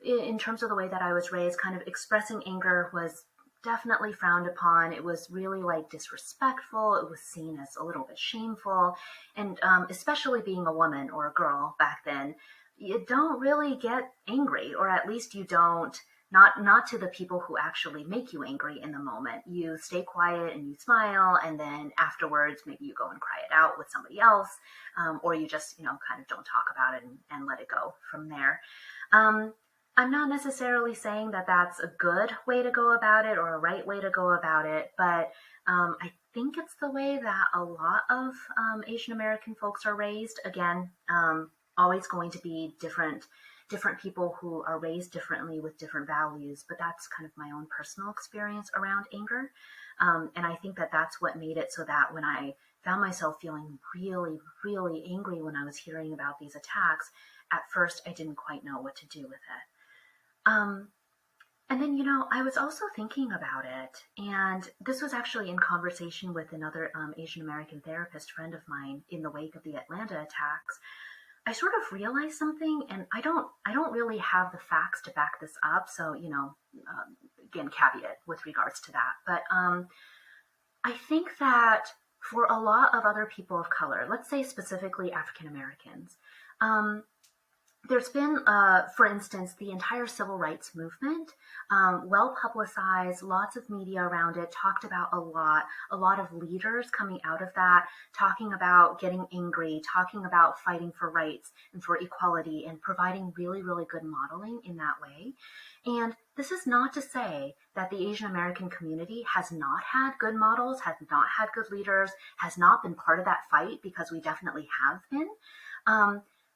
[SPEAKER 2] in terms of the way that I was raised, kind of expressing anger was definitely frowned upon. It was really like disrespectful. It was seen as a little bit shameful. And especially being a woman or a girl back then, you don't really get angry, or at least you don't not to the people who actually make you angry in the moment. You stay quiet and you smile, and then afterwards maybe you go and cry it out with somebody else, or you just kind of don't talk about it and let it go from there. I'm not necessarily saying that that's a good way to go about it or a right way to go about it, but I think it's the way that a lot of Asian American folks are raised. Again, always going to be different people who are raised differently with different values, but that's kind of my own personal experience around anger. And I think that that's what made it so that when I found myself feeling really, really angry when I was hearing about these attacks, at first I didn't quite know what to do with it. And then, I was also thinking about it, and this was actually in conversation with another Asian American therapist friend of mine in the wake of the Atlanta attacks. I sort of realized something, and I don't really have the facts to back this up. So, again, caveat with regards to that. But I think that for a lot of other people of color, let's say specifically African Americans, there's been, for instance, the entire civil rights movement, well publicized, lots of media around it, talked about a lot of leaders coming out of that, talking about getting angry, talking about fighting for rights and for equality and providing really, really good modeling in that way. And this is not to say that the Asian American community has not had good models, has not had good leaders, has not been part of that fight, because we definitely have been.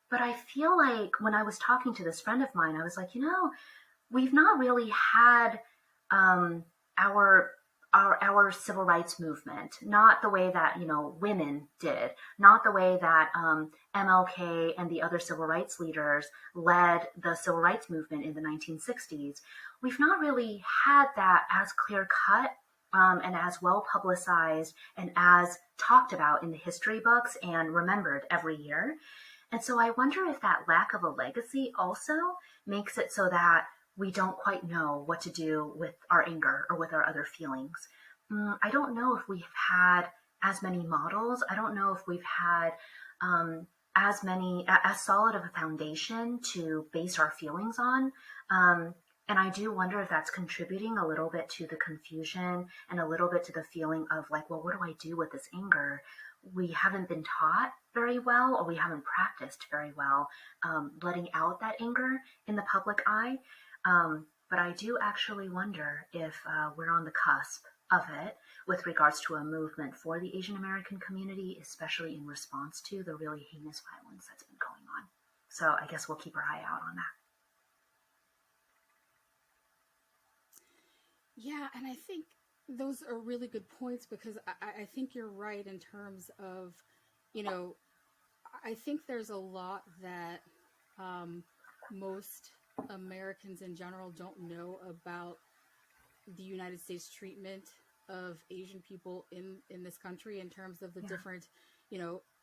[SPEAKER 2] But I feel like when I was talking to this friend of mine, I was like, we've not really had our civil rights movement, not the way that, women did, not the way that MLK and the other civil rights leaders led the civil rights movement in the 1960s. We've not really had that as clear cut and as well publicized and as talked about in the history books and remembered every year. And so I wonder if that lack of a legacy also makes it so that we don't quite know what to do with our anger or with our other feelings. I don't know if we've had as many models. I don't know if we've had as solid of a foundation to base our feelings on. And I do wonder if that's contributing a little bit to the confusion and a little bit to the feeling of like, well, what do I do with this anger? We haven't been taught very well, or we haven't practiced very well letting out that anger in the public eye. But I do actually wonder if we're on the cusp of it with regards to a movement for the Asian American community, especially in response to the really heinous violence that's been going on. So I guess we'll keep our eye out on that.
[SPEAKER 1] Yeah, and I think those are really good points, because I think you're right in terms of, I think there's a lot that most Americans in general don't know about the United States treatment of Asian people in this country, in terms of the different,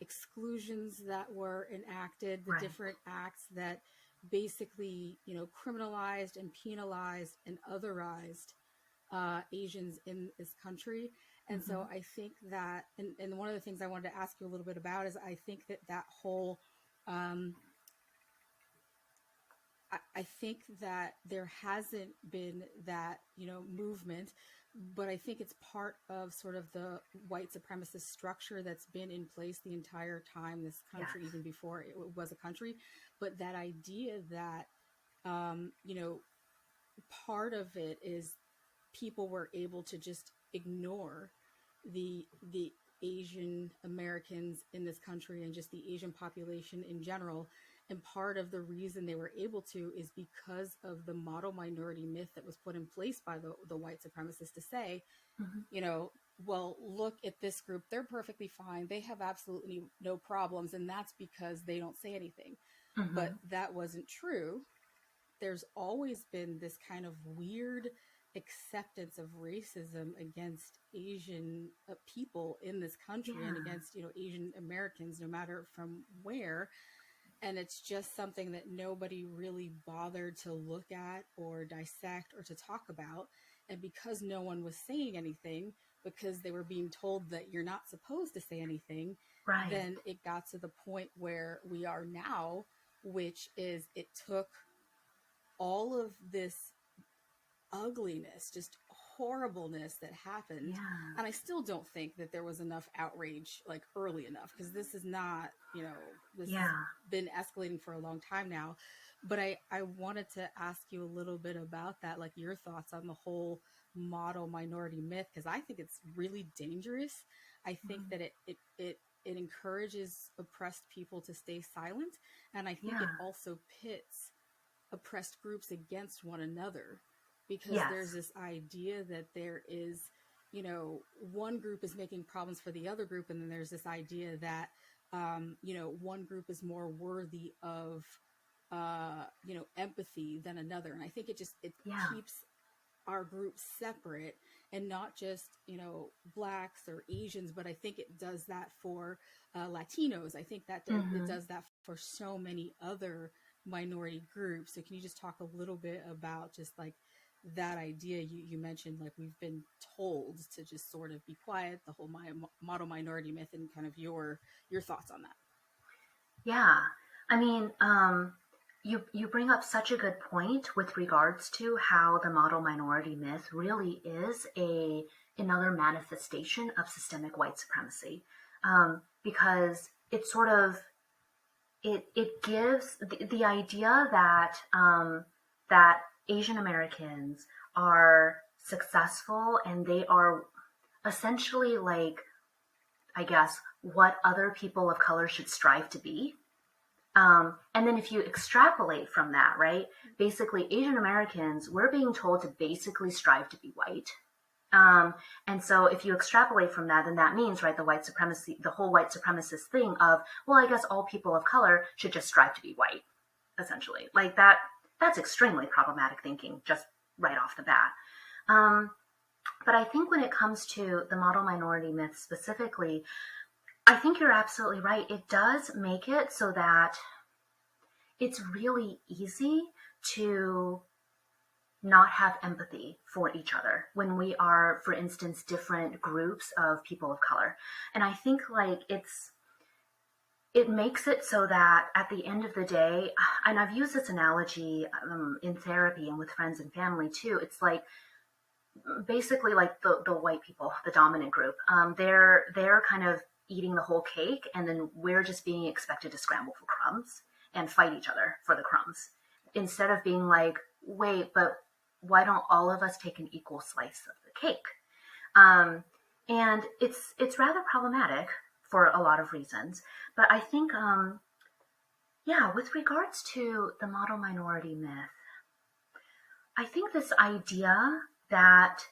[SPEAKER 1] exclusions that were enacted, the different acts that basically, criminalized and penalized and otherized Asians in this country. And so I think that, and one of the things I wanted to ask you a little bit about is I think that whole, I think that there hasn't been that, movement, but I think it's part of sort of the white supremacist structure that's been in place the entire time this country, even before it was a country. But that idea that, part of it is people were able to just ignore the Asian Americans in this country and just the Asian population in general. And part of the reason they were able to is because of the model minority myth that was put in place by the white supremacists to say, well, look at this group. They're perfectly fine. They have absolutely no problems. And that's because they don't say anything. But that wasn't true. There's always been this kind of weird acceptance of racism against Asian people in this country and against, Asian Americans, no matter from where. And it's just something that nobody really bothered to look at or dissect or to talk about. And because no one was saying anything, because they were being told that you're not supposed to say anything, then it got to the point where we are now, which is it took all of this ugliness, just horribleness that happened.
[SPEAKER 2] Yeah.
[SPEAKER 1] And I still don't think that there was enough outrage like early enough, because this is not, this has
[SPEAKER 2] Yeah.
[SPEAKER 1] been escalating for a long time now. But I wanted to ask you a little bit about that, like your thoughts on the whole model minority myth, because I think it's really dangerous. I think
[SPEAKER 2] Mhm.
[SPEAKER 1] that it encourages oppressed people to stay silent, and I think it
[SPEAKER 2] Yeah.
[SPEAKER 1] also pits oppressed groups against one another, because
[SPEAKER 2] Yes.
[SPEAKER 1] there's this idea that there is, one group is making problems for the other group, and then there's this idea that one group is more worthy of empathy than another. And I think it
[SPEAKER 2] Yeah.
[SPEAKER 1] keeps our groups separate, and not just blacks or Asians, but I think it does that for Latinos. I think that it
[SPEAKER 2] Hmm.
[SPEAKER 1] does that for so many other minority groups. So can you just talk a little bit about just like that idea you mentioned, like we've been told to just sort of be quiet, the whole model minority myth, and kind of your thoughts on that?
[SPEAKER 2] Yeah. I mean, you bring up such a good point with regards to how the model minority myth really is another manifestation of systemic white supremacy, because it sort of it gives the idea that that Asian Americans are successful and they are essentially like, I guess, what other people of color should strive to be. And then if you extrapolate from that, right, basically Asian Americans, we're being told to basically strive to be white. And so if you extrapolate from that, then that means, right, the whole white supremacist thing of, well, I guess all people of color should just strive to be white, essentially. Like that's extremely problematic thinking just right off the bat. Um, but I think when it comes to the model minority myth specifically, I think you're absolutely right. It does make it so that it's really easy to not have empathy for each other when we are, for instance, different groups of people of color. And I think like it makes it so that at the end of the day, and I've used this analogy in therapy and with friends and family too, it's like basically like the white people, the dominant group, they're kind of eating the whole cake, and then we're just being expected to scramble for crumbs and fight each other for the crumbs, instead of being like, wait, but why don't all of us take an equal slice of the cake? Um, and it's rather problematic for a lot of reasons. But I think, yeah, with regards to the model minority myth, I think this idea that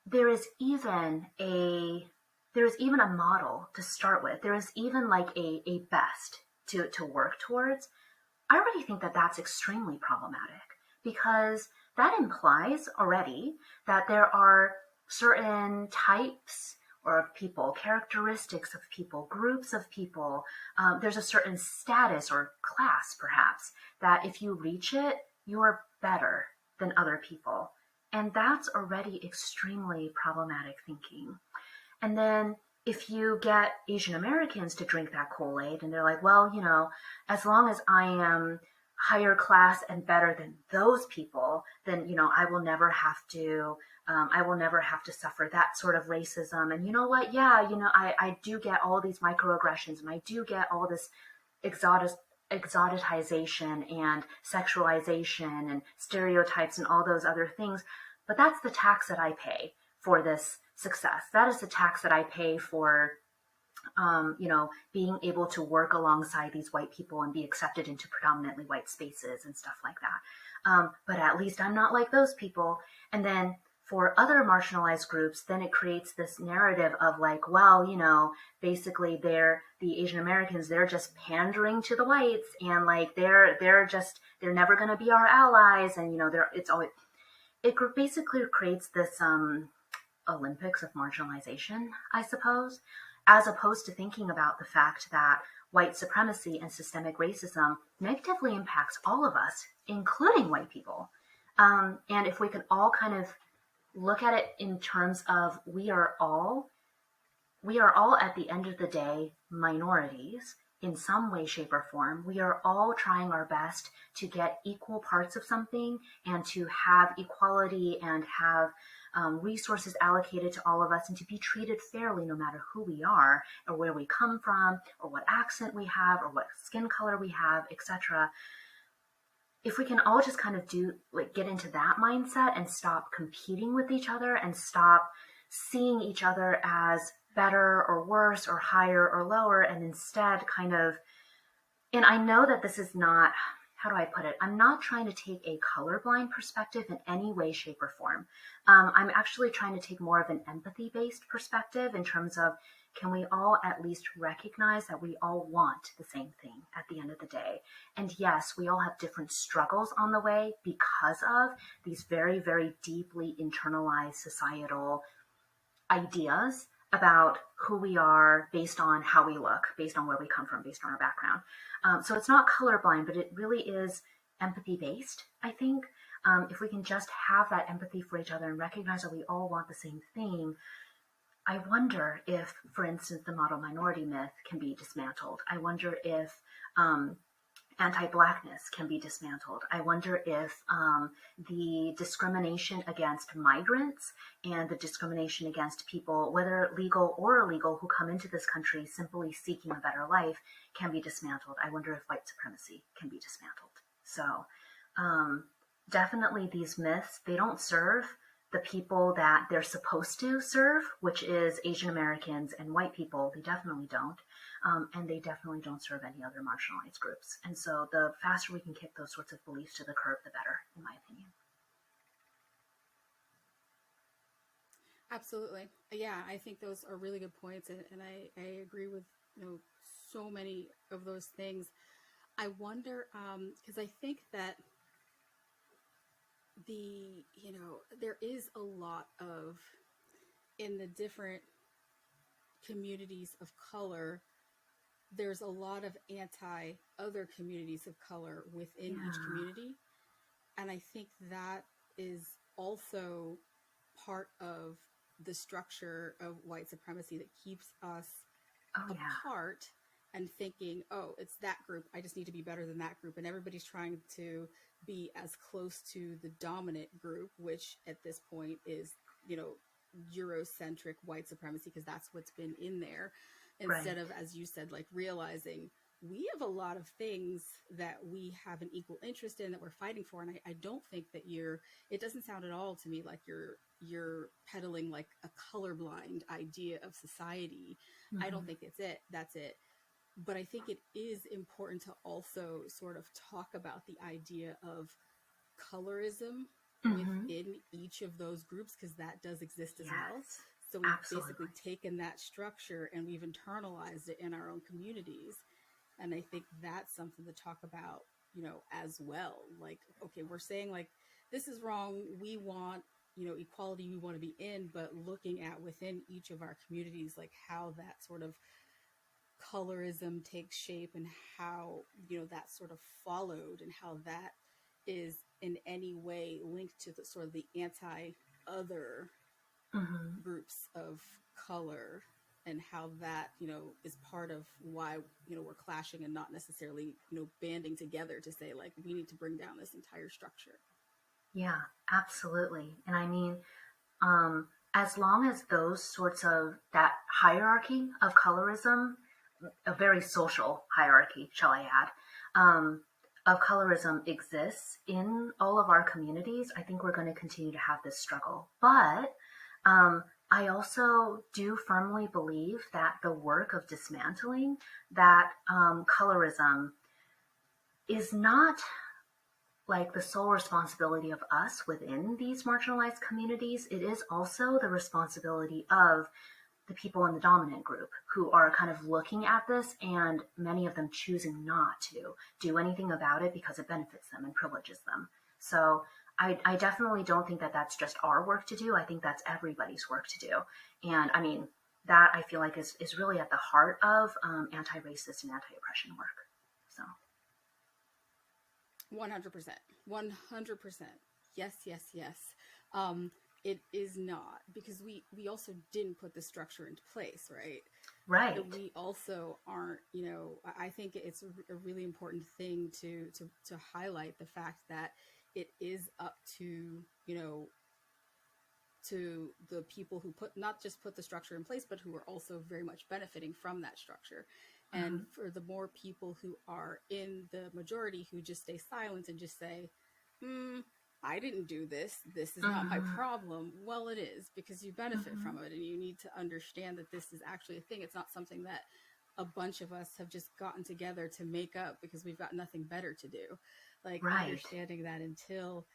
[SPEAKER 2] there is even a model to start with. There is even like a best to work towards. I already think that that's extremely problematic, because that implies already that there are certain types or of people, characteristics of people, groups of people. There's a certain status or class, perhaps, that if you reach it, you are better than other people. And that's already extremely problematic thinking. And then if you get Asian Americans to drink that Kool-Aid and they're like, well, as long as I am higher class and better than those people, then, I will never have to suffer that sort of racism. And you know what? Yeah, I do get all these microaggressions, and I do get all this exotic, exoticization and sexualization and stereotypes and all those other things. But that's the tax that I pay for this success. That is the tax that I pay for, being able to work alongside these white people and be accepted into predominantly white spaces and stuff like that. But at least I'm not like those people. And then for other marginalized groups, then it creates this narrative of like, well, basically the Asian Americans, they're just pandering to the whites, and like they're never going to be our allies, and it basically creates this Olympics of marginalization, I suppose, as opposed to thinking about the fact that white supremacy and systemic racism negatively impacts all of us, including white people. And if we can all kind of look at it in terms of we are all at the end of the day minorities, in some way, shape, or form. We are all trying our best to get equal parts of something and to have equality and have resources allocated to all of us and to be treated fairly no matter who we are or where we come from or what accent we have or what skin color we have, etc. If we can all just kind of get into that mindset and stop competing with each other and stop seeing each other as better or worse or higher or lower, and instead kind of, and I know that this is not, how do I put it? I'm not trying to take a colorblind perspective in any way, shape, or form. I'm actually trying to take more of an empathy-based perspective in terms of, can we all at least recognize that we all want the same thing at the end of the day? And yes, we all have different struggles on the way because of these very, very deeply internalized societal ideas about who we are based on how we look, based on where we come from, based on our background. So it's not colorblind, but it really is empathy-based, I think. If we can just have that empathy for each other and recognize that we all want the same thing, I wonder if, for instance, the model minority myth can be dismantled. I wonder if anti-Blackness can be dismantled. I wonder if the discrimination against migrants and the discrimination against people, whether legal or illegal, who come into this country simply seeking a better life can be dismantled. I wonder if white supremacy can be dismantled. So definitely these myths, they don't serve the people that they're supposed to serve, which is Asian Americans and white people. They definitely don't. And they definitely don't serve any other marginalized groups. And so the faster we can kick those sorts of beliefs to the curb, the better, in my opinion.
[SPEAKER 1] Absolutely. Yeah, I think those are really good points. And I agree with, so many of those things. I wonder, because I think that there is a lot of, in the different communities of color, there's a lot of anti-other communities of color within each community. And I think that is also part of the structure of white supremacy that keeps us apart and thinking, oh, it's that group, I just need to be better than that group. And everybody's trying to be as close to the dominant group, which at this point is, Eurocentric white supremacy, because that's what's been in there. Instead of, as you said, like realizing we have a lot of things that we have an equal interest in that we're fighting for. And I don't think that it doesn't sound at all to me like you're peddling like a colorblind idea of society. Mm-hmm. I don't think that's it. But I think it is important to also sort of talk about the idea of colorism within each of those groups, because that does exist as well. So we've basically taken that structure and we've internalized it in our own communities. And I think that's something to talk about, as well. Like, okay, we're saying like, this is wrong. We want, equality, we want to be in, but looking at within each of our communities, like how that sort of colorism takes shape and how, that sort of followed and how that is in any way linked to the sort of the anti-other groups of color, and how that, is part of why, we're clashing and not necessarily, banding together to say like, we need to bring down this entire structure.
[SPEAKER 2] Yeah, absolutely. And I mean, as long as those sorts of, that hierarchy of colorism, a very social hierarchy, shall I add, of colorism exists in all of our communities, I think we're going to continue to have this struggle. But I also do firmly believe that the work of dismantling that colorism is not like the sole responsibility of us within these marginalized communities. It is also the responsibility of the people in the dominant group who are kind of looking at this, and many of them choosing not to do anything about it because it benefits them and privileges them. So I definitely don't think that that's just our work to do. I think that's everybody's work to do. And I mean, that I feel like is really at the heart of anti-racist and anti-oppression work. So
[SPEAKER 1] 100%. 100%. Yes. It is not, because we also didn't put the structure into place, right?
[SPEAKER 2] Right.
[SPEAKER 1] we also aren't, I think it's a really important thing to highlight the fact that it is up to, to the people who not just put the structure in place, but who are also very much benefiting from that structure. And
[SPEAKER 2] Mhm.
[SPEAKER 1] for the more people who are in the majority who just stay silent and just say, I didn't do this, this is not my
[SPEAKER 2] Mhm.
[SPEAKER 1] problem. Well, it is, because you benefit
[SPEAKER 2] Mhm.
[SPEAKER 1] from it, and you need to understand that this is actually a thing. It's not something that a bunch of us have just gotten together to make up because we've got nothing better to do. Like,
[SPEAKER 2] Right.
[SPEAKER 1] understanding that until,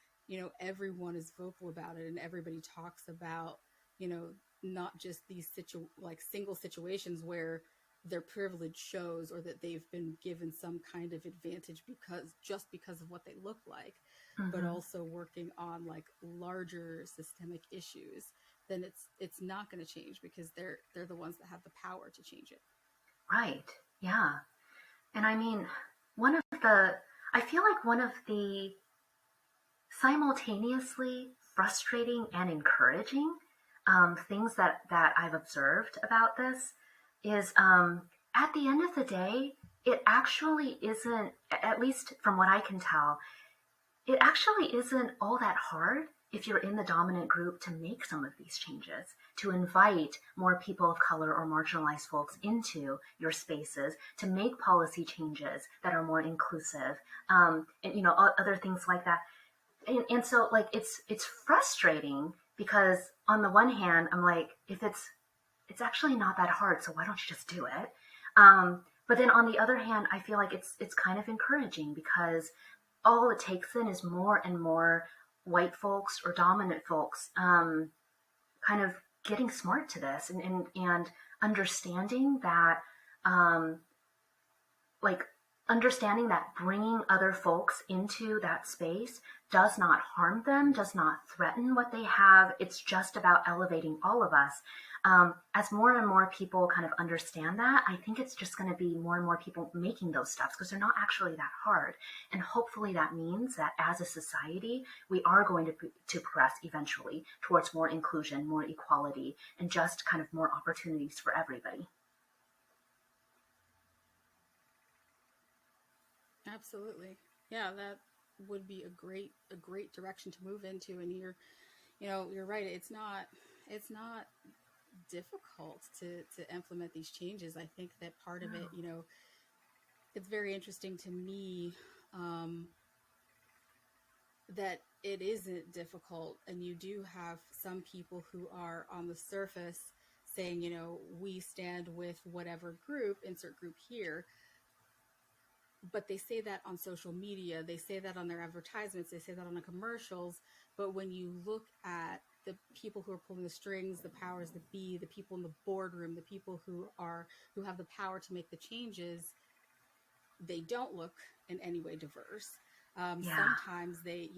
[SPEAKER 1] everyone is vocal about it and everybody talks about, not just these like single situations where their privilege shows, or that they've been given some kind of advantage because of what they look like, but
[SPEAKER 2] Mhm.
[SPEAKER 1] also working on like larger systemic issues, then it's not going to change, because they're the ones that have the power to change it.
[SPEAKER 2] Right. Yeah. And I mean, one of the, I feel like one of the simultaneously frustrating and encouraging things that I've observed about this is at the end of the day, it actually isn't, at least from what I can tell, it actually isn't all that hard if you're in the dominant group to make some of these changes, to invite more people of color or marginalized folks into your spaces, to make policy changes that are more inclusive, and other things like that. And so like it's frustrating because on the one hand I'm like, if it's actually not that hard, so why don't you just do it? But then on the other hand, I feel like it's kind of encouraging because all it takes then is more and more white folks or dominant folks kind of getting smart to this and understanding that um, like understanding that bringing other folks into that space does not harm them, does not threaten what they have. It's just about elevating all of us. As more and more people kind of understand that, I think it's just going to be more and more people making those steps because they're not actually that hard. And hopefully that means that as a society, we are going to progress eventually towards more inclusion, more equality, and just kind of more opportunities for everybody.
[SPEAKER 1] Absolutely. Yeah, that would be a great direction to move into. And you're right. It's not difficult to implement these changes. I think that part of it, it's very interesting to me, um, that it isn't difficult, and you do have some people who are on the surface saying, we stand with whatever group, insert group here, but they say that on social media, they say that on their advertisements, they say that on the commercials. But when you look at the people who are pulling the strings, the powers that be, the people in the boardroom, the people who have the power to make the changes, they don't look in any way diverse.
[SPEAKER 2] Yeah.
[SPEAKER 1] Sometimes they,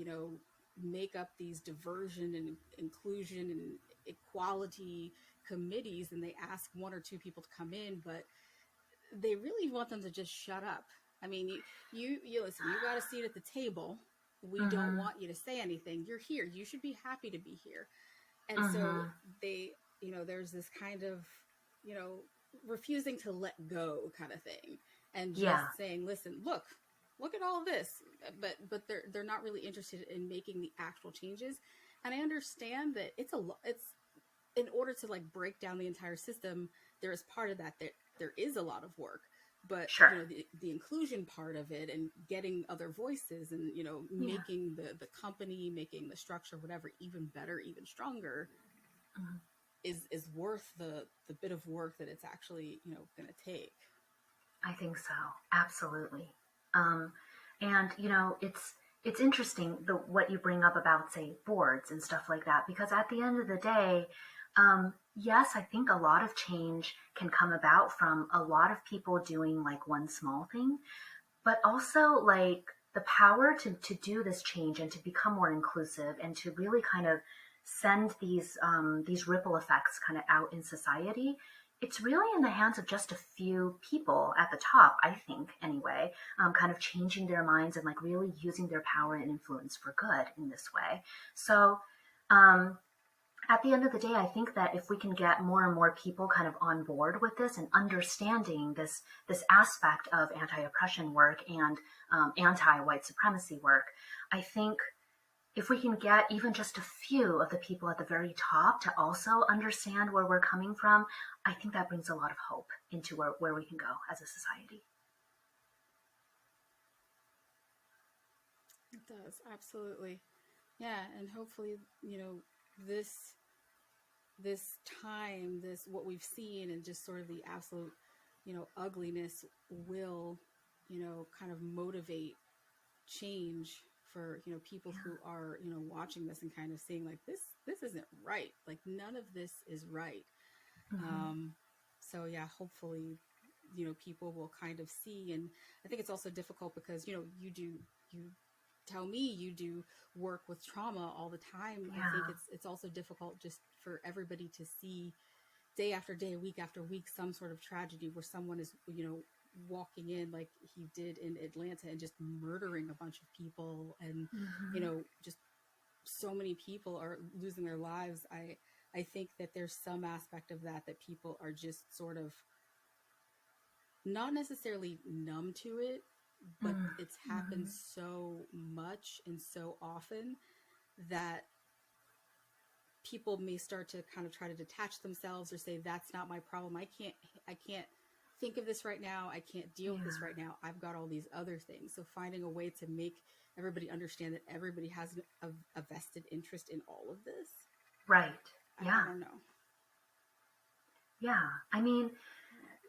[SPEAKER 1] make up these diversion and inclusion and equality committees, and they ask one or two people to come in, but they really want them to just shut up. I mean, you listen. You got a seat at the table. We don't
[SPEAKER 2] Mm-hmm.
[SPEAKER 1] want you to say anything. You're here. You should be happy to be here. And so
[SPEAKER 2] Mm-hmm.
[SPEAKER 1] they, there's this kind of, you know, refusing to let go kind of thing, and
[SPEAKER 2] Yeah.
[SPEAKER 1] just saying, listen, look at all of this. But they're not really interested in making the actual changes. And I understand that it's in order to like break down the entire system, there is part of that there is a lot of work. But
[SPEAKER 2] Sure.
[SPEAKER 1] the inclusion part of it, and getting other voices, and
[SPEAKER 2] Yeah.
[SPEAKER 1] making the company, making the structure, whatever, even better, even stronger,
[SPEAKER 2] Mhm.
[SPEAKER 1] is worth the bit of work that it's actually going to take.
[SPEAKER 2] I think so. Absolutely. Um, and it's interesting what you bring up about say boards and stuff like that because at the end of the day, yes, I think a lot of change can come about from a lot of people doing like one small thing, but also like the power to do this change and to become more inclusive and to really kind of send these ripple effects kind of out in society. It's really in the hands of just a few people at the top, I think, anyway, kind of changing their minds and like really using their power and influence for good in this way. So, um, at the end of the day, I think that if we can get more and more people kind of on board with this and understanding this aspect of anti-oppression work and anti-white supremacy work, I think if we can get even just a few of the people at the very top to also understand where we're coming from, I think that brings a lot of hope into where we can go as a society.
[SPEAKER 1] It does, absolutely. Yeah, and hopefully, this time, this what we've seen, and just sort of the absolute, ugliness will, kind of motivate change for people
[SPEAKER 2] Yeah.
[SPEAKER 1] who are watching this and kind of seeing like this isn't right. Like none of this is right.
[SPEAKER 2] Mm-hmm.
[SPEAKER 1] Um, so yeah, hopefully, people will kind of see. And I think it's also difficult because you tell me you do work with trauma all the time. I think
[SPEAKER 2] Yeah.
[SPEAKER 1] it's also difficult just for everybody to see day after day, week after week, some sort of tragedy where someone is, walking in like he did in Atlanta and just murdering a bunch of people. And,
[SPEAKER 2] Mm-hmm.
[SPEAKER 1] just so many people are losing their lives. I think that there's some aspect of that people are just sort of not necessarily numb to it, but it's happened
[SPEAKER 2] Mm-hmm.
[SPEAKER 1] so much and so often that people may start to kind of try to detach themselves or say that's not my problem. I can't think of this right now. I can't deal with this
[SPEAKER 2] Yeah.
[SPEAKER 1] right now. I've got all these other things. So finding a way to make everybody understand that everybody has a vested interest in all of this.
[SPEAKER 2] Right.
[SPEAKER 1] I
[SPEAKER 2] Yeah.
[SPEAKER 1] don't know.
[SPEAKER 2] Yeah. I mean,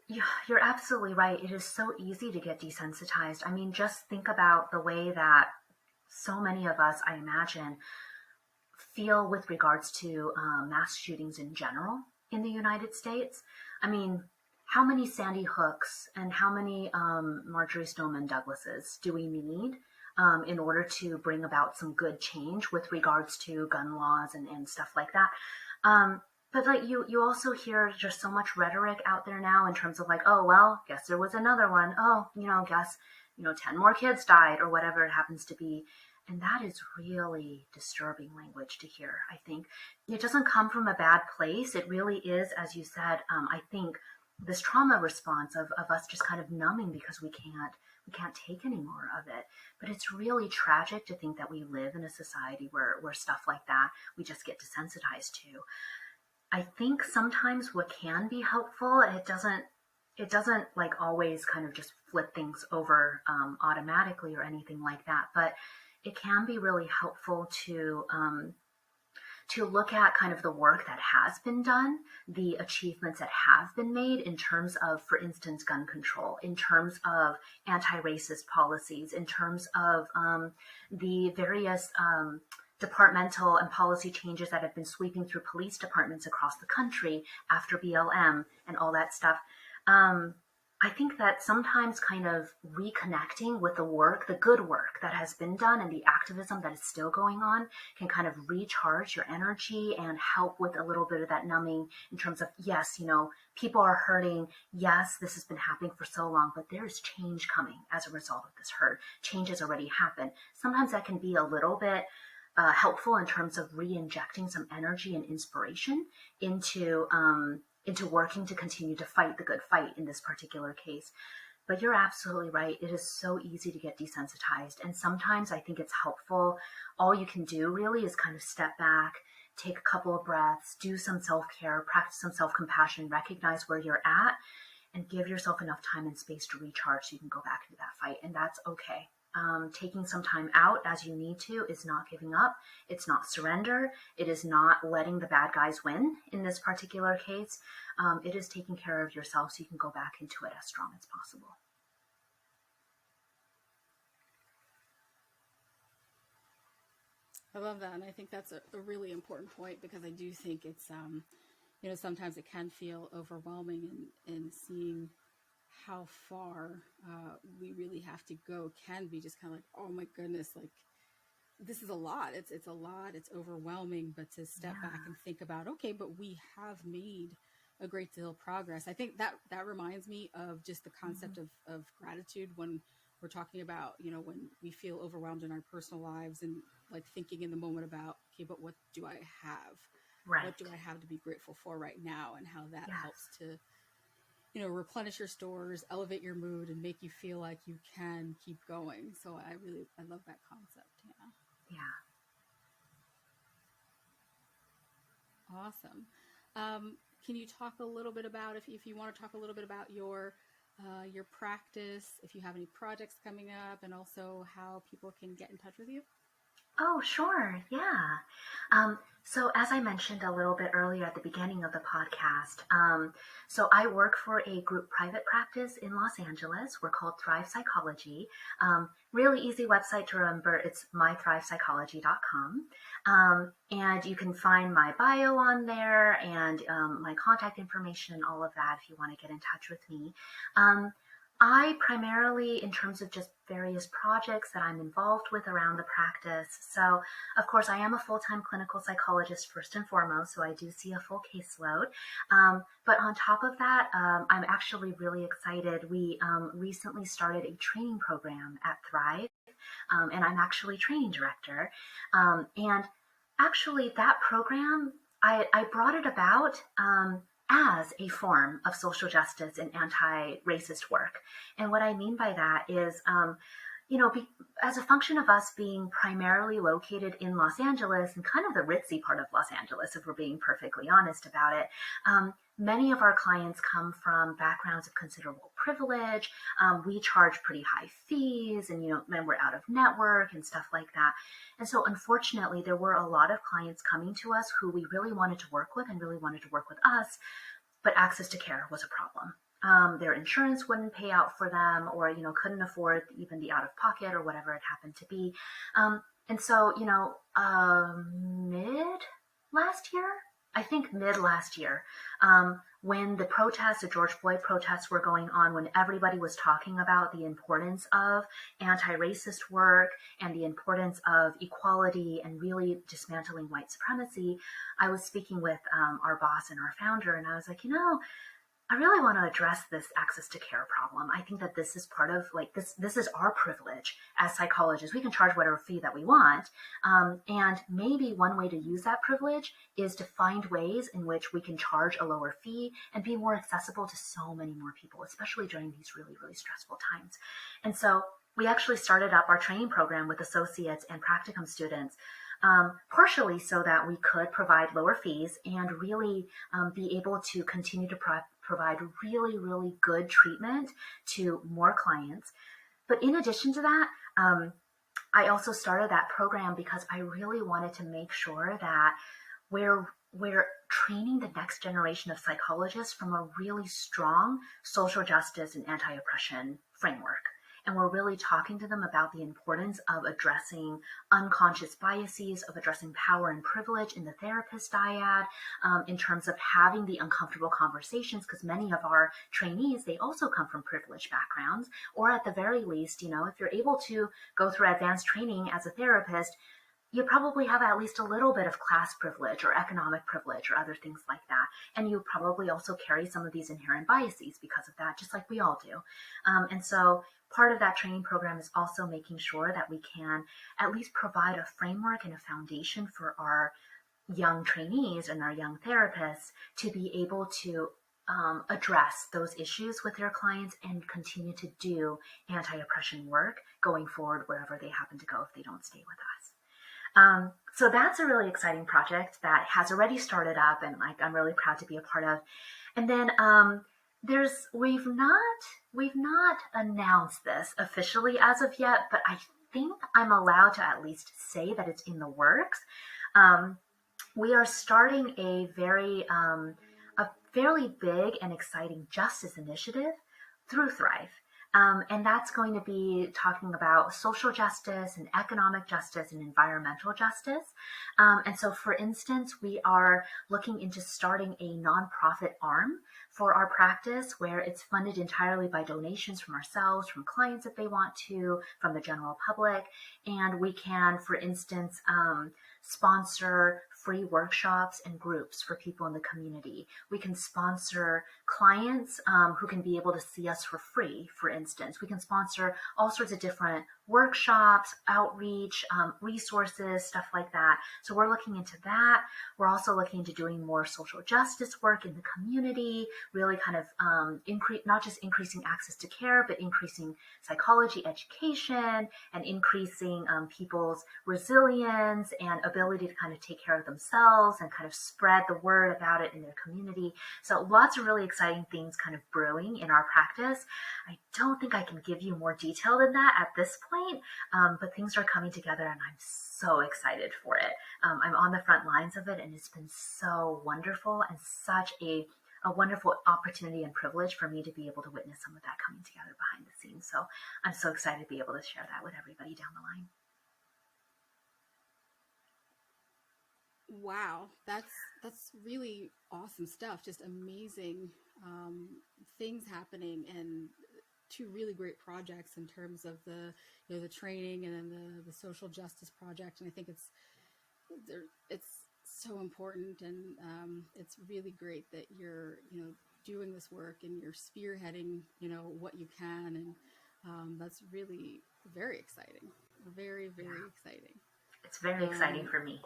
[SPEAKER 2] yeah, you're absolutely right. It is so easy to get desensitized. I mean, just think about the way that so many of us, I imagine, feel with regards to mass shootings in general in the United States. I mean, how many Sandy Hooks and how many Marjorie Stoneman Douglases do we need in order to bring about some good change with regards to gun laws and stuff like that? But like you also hear just so much rhetoric out there now in terms of like, oh well, guess there was another one. Oh, guess 10 more kids died or whatever it happens to be. And that is really disturbing language to hear. I think it doesn't come from a bad place. It really is, as you said, I think this trauma response of us just kind of numbing because we can't take any more of it. But it's really tragic to think that we live in a society where stuff like that we just get desensitized to. I think sometimes what can be helpful, it doesn't like always kind of just flip things over automatically or anything like that, but it can be really helpful to look at kind of the work that has been done, the achievements that have been made in terms of, for instance, gun control, in terms of anti-racist policies, in terms of the various departmental and policy changes that have been sweeping through police departments across the country after BLM and all that stuff. I think that sometimes kind of reconnecting with the work, the good work that has been done and the activism that is still going on can kind of recharge your energy and help with a little bit of that numbing in terms of, yes, people are hurting. Yes, this has been happening for so long, but there is change coming as a result of this hurt. Change has already happened. Sometimes that can be a little bit helpful in terms of re-injecting some energy and inspiration into working to continue to fight the good fight in this particular case. But you're absolutely right. It is so easy to get desensitized. And sometimes I think it's helpful. All you can do really is kind of step back, take a couple of breaths, do some self-care, practice some self-compassion, recognize where you're at, and give yourself enough time and space to recharge so you can go back into that fight. And that's okay. Taking some time out as you need to is not giving up. It's not surrender. It is not letting the bad guys win in this particular case. It is taking care of yourself so you can go back into it as strong as possible.
[SPEAKER 1] I love that. And I think that's a really important point because I do think it's, sometimes it can feel overwhelming and seeing how far we really have to go can be just kind of like, oh my goodness, like this is a lot. It's a lot. It's overwhelming. But to step back
[SPEAKER 2] Yeah.
[SPEAKER 1] and think about, okay, but we have made a great deal of progress. I think that reminds me of just the concept
[SPEAKER 2] Mm-hmm.
[SPEAKER 1] of gratitude when we're talking about, when we feel overwhelmed in our personal lives and like thinking in the moment about, okay, but what do I have?
[SPEAKER 2] Right.
[SPEAKER 1] what do I have to be grateful for right now, and how that
[SPEAKER 2] Yes.
[SPEAKER 1] helps to, replenish your stores, elevate your mood, and make you feel like you can keep going. So I love that concept. Yeah.
[SPEAKER 2] Yeah.
[SPEAKER 1] Awesome. Can you talk a little bit about, if you want to talk a little bit about your practice, if you have any projects coming up, and also how people can get in touch with you?
[SPEAKER 2] Oh, sure. Yeah. So as I mentioned a little bit earlier at the beginning of the podcast, so I work for a group private practice in Los Angeles. We're called Thrive Psychology. Really easy website to remember. It's mythrivepsychology.com. And you can find my bio on there and my contact information, all of that, if you want to get in touch with me. I primarily, in terms of just various projects that I'm involved with around the practice. So, of course, I am a full-time clinical psychologist first and foremost, so I do see a full caseload. But on top of that, I'm actually really excited. We recently started a training program at Thrive, and I'm actually training director. And actually, that program, I brought it about as a form of social justice and anti-racist work. And what I mean by that is, as a function of us being primarily located in Los Angeles and kind of the ritzy part of Los Angeles, if we're being perfectly honest about it, many of our clients come from backgrounds of considerable privilege. We charge pretty high fees, and then we're out of network and stuff like that. And so unfortunately, there were a lot of clients coming to us who we really wanted to work with and really wanted to work with us, but access to care was a problem. Their insurance wouldn't pay out for them, or couldn't afford even the out-of-pocket or whatever it happened to be. And so mid last year, when the George Floyd protests were going on, when everybody was talking about the importance of anti-racist work and the importance of equality and really dismantling white supremacy, I was speaking with our boss and our founder, and I was like, I really want to address this access to care problem. I think that this is part of this is our privilege as psychologists. We can charge whatever fee that we want. And maybe one way to use that privilege is to find ways in which we can charge a lower fee and be more accessible to so many more people, especially during these really, really stressful times. And so we actually started up our training program with associates and practicum students, partially so that we could provide lower fees and really be able to continue to provide really, really good treatment to more clients. But in addition to that, I also started that program because I really wanted to make sure that we're training the next generation of psychologists from a really strong social justice and anti-oppression framework. And we're really talking to them about the importance of addressing unconscious biases, of addressing power and privilege in the therapist dyad, in terms of having the uncomfortable conversations, because many of our trainees, they also come from privileged backgrounds, or at the very least, if you're able to go through advanced training as a therapist, you probably have at least a little bit of class privilege or economic privilege or other things like that. And you probably also carry some of these inherent biases because of that, just like we all do. And so part of that training program is also making sure that we can at least provide a framework and a foundation for our young trainees and our young therapists to be able to address those issues with their clients and continue to do anti-oppression work going forward wherever they happen to go if they don't stay with us. So that's a really exciting project that has already started up, and I'm really proud to be a part of. And then we've not announced this officially as of yet, but I think I'm allowed to at least say that it's in the works. We are starting a fairly big and exciting justice initiative through Thrive. And that's going to be talking about social justice and economic justice and environmental justice. And so, for instance, we are looking into starting a nonprofit arm for our practice where it's funded entirely by donations from ourselves, from clients if they want to, from the general public. And we can, for instance, sponsor free workshops and groups for people in the community. We can sponsor clients who can be able to see us for free, for instance. We can sponsor all sorts of different workshops, outreach, resources, stuff like that. So we're looking into that. We're also looking into doing more social justice work in the community, really kind of not just increasing access to care, but increasing psychology education and increasing people's resilience and ability to kind of take care of themselves and kind of spread the word about it in their community. So lots of really exciting things kind of brewing in our practice. I don't think I can give you more detail than that at this point, but things are coming together and I'm so excited for it. I'm on the front lines of it and it's been so wonderful and such a wonderful opportunity and privilege for me to be able to witness some of that coming together behind the scenes. So I'm so excited to be able to share that with everybody down the line.
[SPEAKER 1] Wow, that's really awesome stuff. Just amazing things happening, and two really great projects in terms of the the training and then the social justice project. And I think it's so important, and it's really great that you're doing this work and you're spearheading what you can, and that's really very exciting, very exciting.
[SPEAKER 2] It's very exciting for me.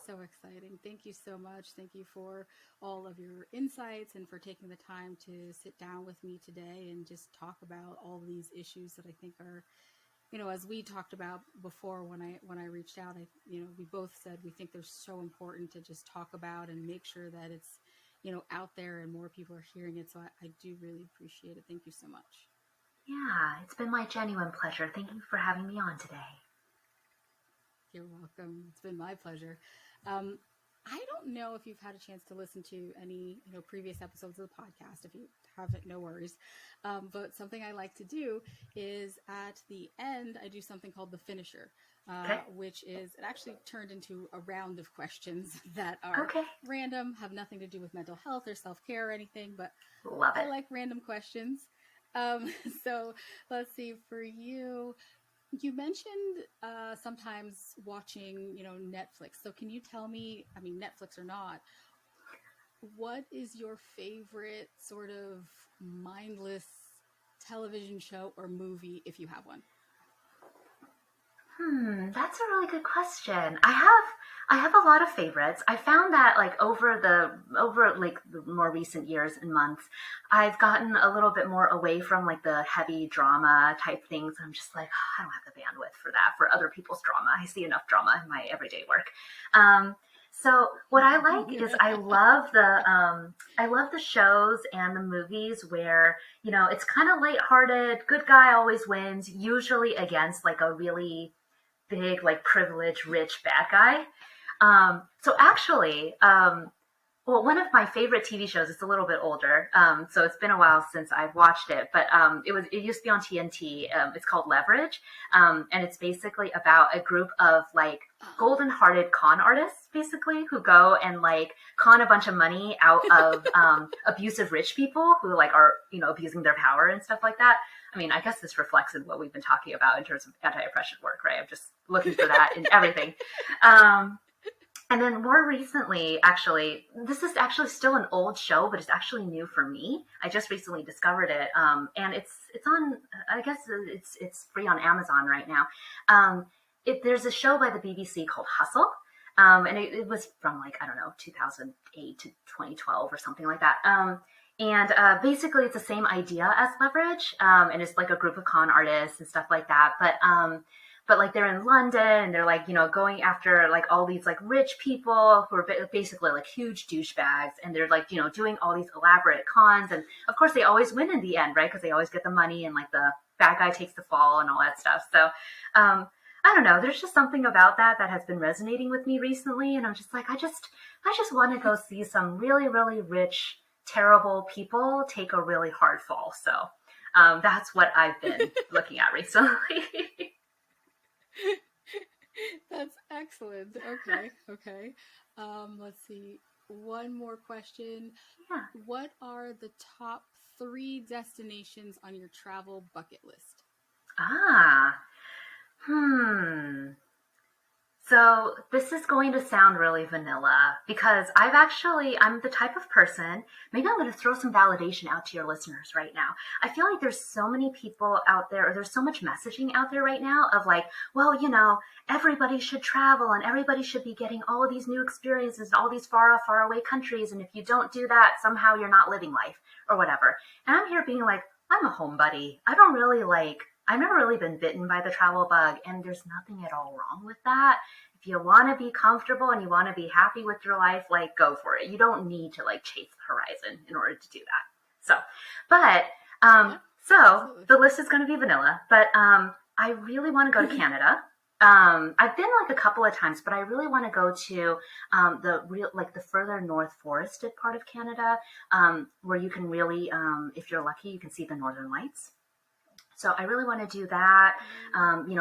[SPEAKER 1] So exciting. Thank you so much. Thank you for all of your insights and for taking the time to sit down with me today and just talk about all these issues that I think are, as we talked about before when I reached out, we both said we think they're so important to just talk about and make sure that it's, out there and more people are hearing it. So I do really appreciate it. Thank you so much.
[SPEAKER 2] Yeah, it's been my genuine pleasure. Thank you for having me on today.
[SPEAKER 1] You're welcome. It's been my pleasure. I don't know if you've had a chance to listen to any, previous episodes of the podcast. If you haven't, no worries. But something I like to do is at the end, I do something called the finisher, which is, it actually turned into a round of questions that are random, have nothing to do with mental health or self-care or anything, but
[SPEAKER 2] Love it.
[SPEAKER 1] I like random questions. So let's see, for you, you mentioned sometimes watching, Netflix. So can you tell me, I mean, Netflix or not, what is your favorite sort of mindless television show or movie, if you have one?
[SPEAKER 2] That's a really good question. I have a lot of favorites. I found that like over the more recent years and months, I've gotten a little bit more away from like the heavy drama type things. I'm just like, I don't have the bandwidth for that, for other people's drama. I see enough drama in my everyday work. So what I like is I love the shows and the movies where, it's kind of lighthearted, good guy always wins, usually against like a really big, like privileged, rich bad guy. So actually, well, one of my favorite TV shows, it's a little bit older, so it's been a while since I've watched it, but it used to be on TNT. It's called Leverage, and it's basically about a group of like golden-hearted con artists, basically, who go and like con a bunch of money out of abusive rich people who like are abusing their power and stuff like that. I mean, I guess this reflects in what we've been talking about in terms of anti-oppression work, right? I'm just looking for that in everything. And then more recently, actually, this is actually still an old show, but it's actually new for me. I just recently discovered it, and it's on. I guess it's free on Amazon right now. There's a show by the BBC called Hustle, and it was from like 2008 to 2012 or something like that. And basically, it's the same idea as Leverage, and it's like a group of con artists and stuff like that, but like they're in London and they're like, going after like all these like rich people who are basically like huge douchebags. And they're like, doing all these elaborate cons. And of course they always win in the end, right? Because they always get the money and like the bad guy takes the fall and all that stuff. So I don't know. There's just something about that has been resonating with me recently. And I'm just like, I just want to go see some really, really rich, terrible people take a really hard fall. So that's what I've been looking at recently.
[SPEAKER 1] That's excellent. Okay. Let's see. One more question.
[SPEAKER 2] Yeah.
[SPEAKER 1] What are the top 3 destinations on your travel bucket list?
[SPEAKER 2] So this is going to sound really vanilla because I'm the type of person, maybe I'm going to throw some validation out to your listeners right now. I feel like there's so many people out there, or there's so much messaging out there right now of like, well, everybody should travel and everybody should be getting all of these new experiences in all these far off, far away countries. And if you don't do that, somehow you're not living life or whatever. And I'm here being like, I'm a homebody. I've never really been bitten by the travel bug, and there's nothing at all wrong with that. If you want to be comfortable and you want to be happy with your life, like go for it. You don't need to like chase the horizon in order to do that. So, but, so the list is going to be vanilla, but I really want to go to Canada. I've been like a couple of times, but I really want to go to the further north forested part of Canada, where you can really, if you're lucky, you can see the northern lights. So I really want to do that,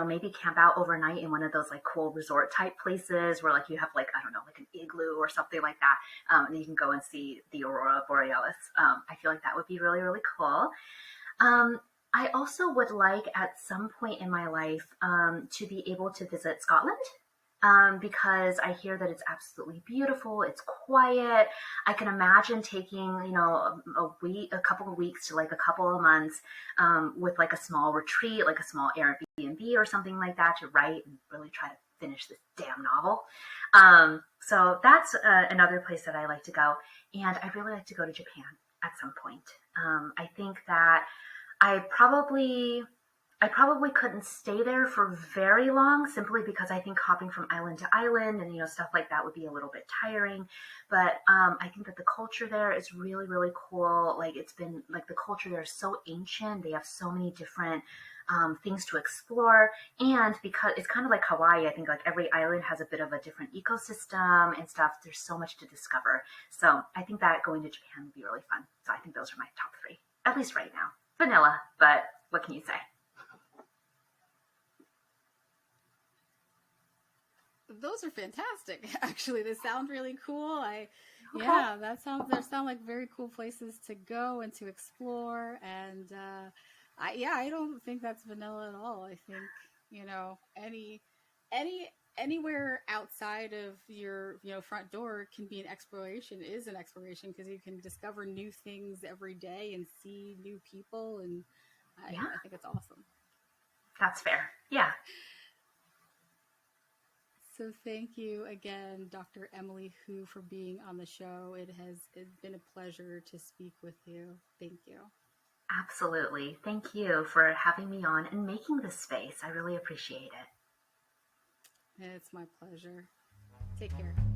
[SPEAKER 2] maybe camp out overnight in one of those like cool resort type places where like you have like, I don't know, like an igloo or something like that. And you can go and see the Aurora Borealis. I feel like that would be really, really cool. I also would like at some point in my life to be able to visit Scotland. Because I hear that it's absolutely beautiful. It's quiet. I can imagine taking, a couple of weeks to like a couple of months with like a small retreat, like a small Airbnb or something like that to write and really try to finish this damn novel. So that's another place that I like to go. And I really like to go to Japan at some point. I think that I probably couldn't stay there for very long simply because I think hopping from island to island and, stuff like that would be a little bit tiring. But I think that the culture there is really, really cool. Like it's been like the culture there is so ancient. They have so many different things to explore. And because it's kind of like Hawaii, I think like every island has a bit of a different ecosystem and stuff. There's so much to discover. So I think that going to Japan would be really fun. So I think those are my top 3, at least right now. Vanilla, but what can you say?
[SPEAKER 1] Those are fantastic. Actually, they sound really cool.
[SPEAKER 2] Okay.
[SPEAKER 1] Yeah, they sound like very cool places to go and to explore. And I don't think that's vanilla at all. I think any anywhere outside of your front door can be an exploration. Is an exploration because you can discover new things every day and see new people. And I think it's awesome.
[SPEAKER 2] That's fair. Yeah.
[SPEAKER 1] So thank you again, Dr. Emily Hu, for being on the show. It's been a pleasure to speak with you. Thank you.
[SPEAKER 2] Absolutely. Thank you for having me on and making this space. I really appreciate it.
[SPEAKER 1] It's my pleasure. Take care.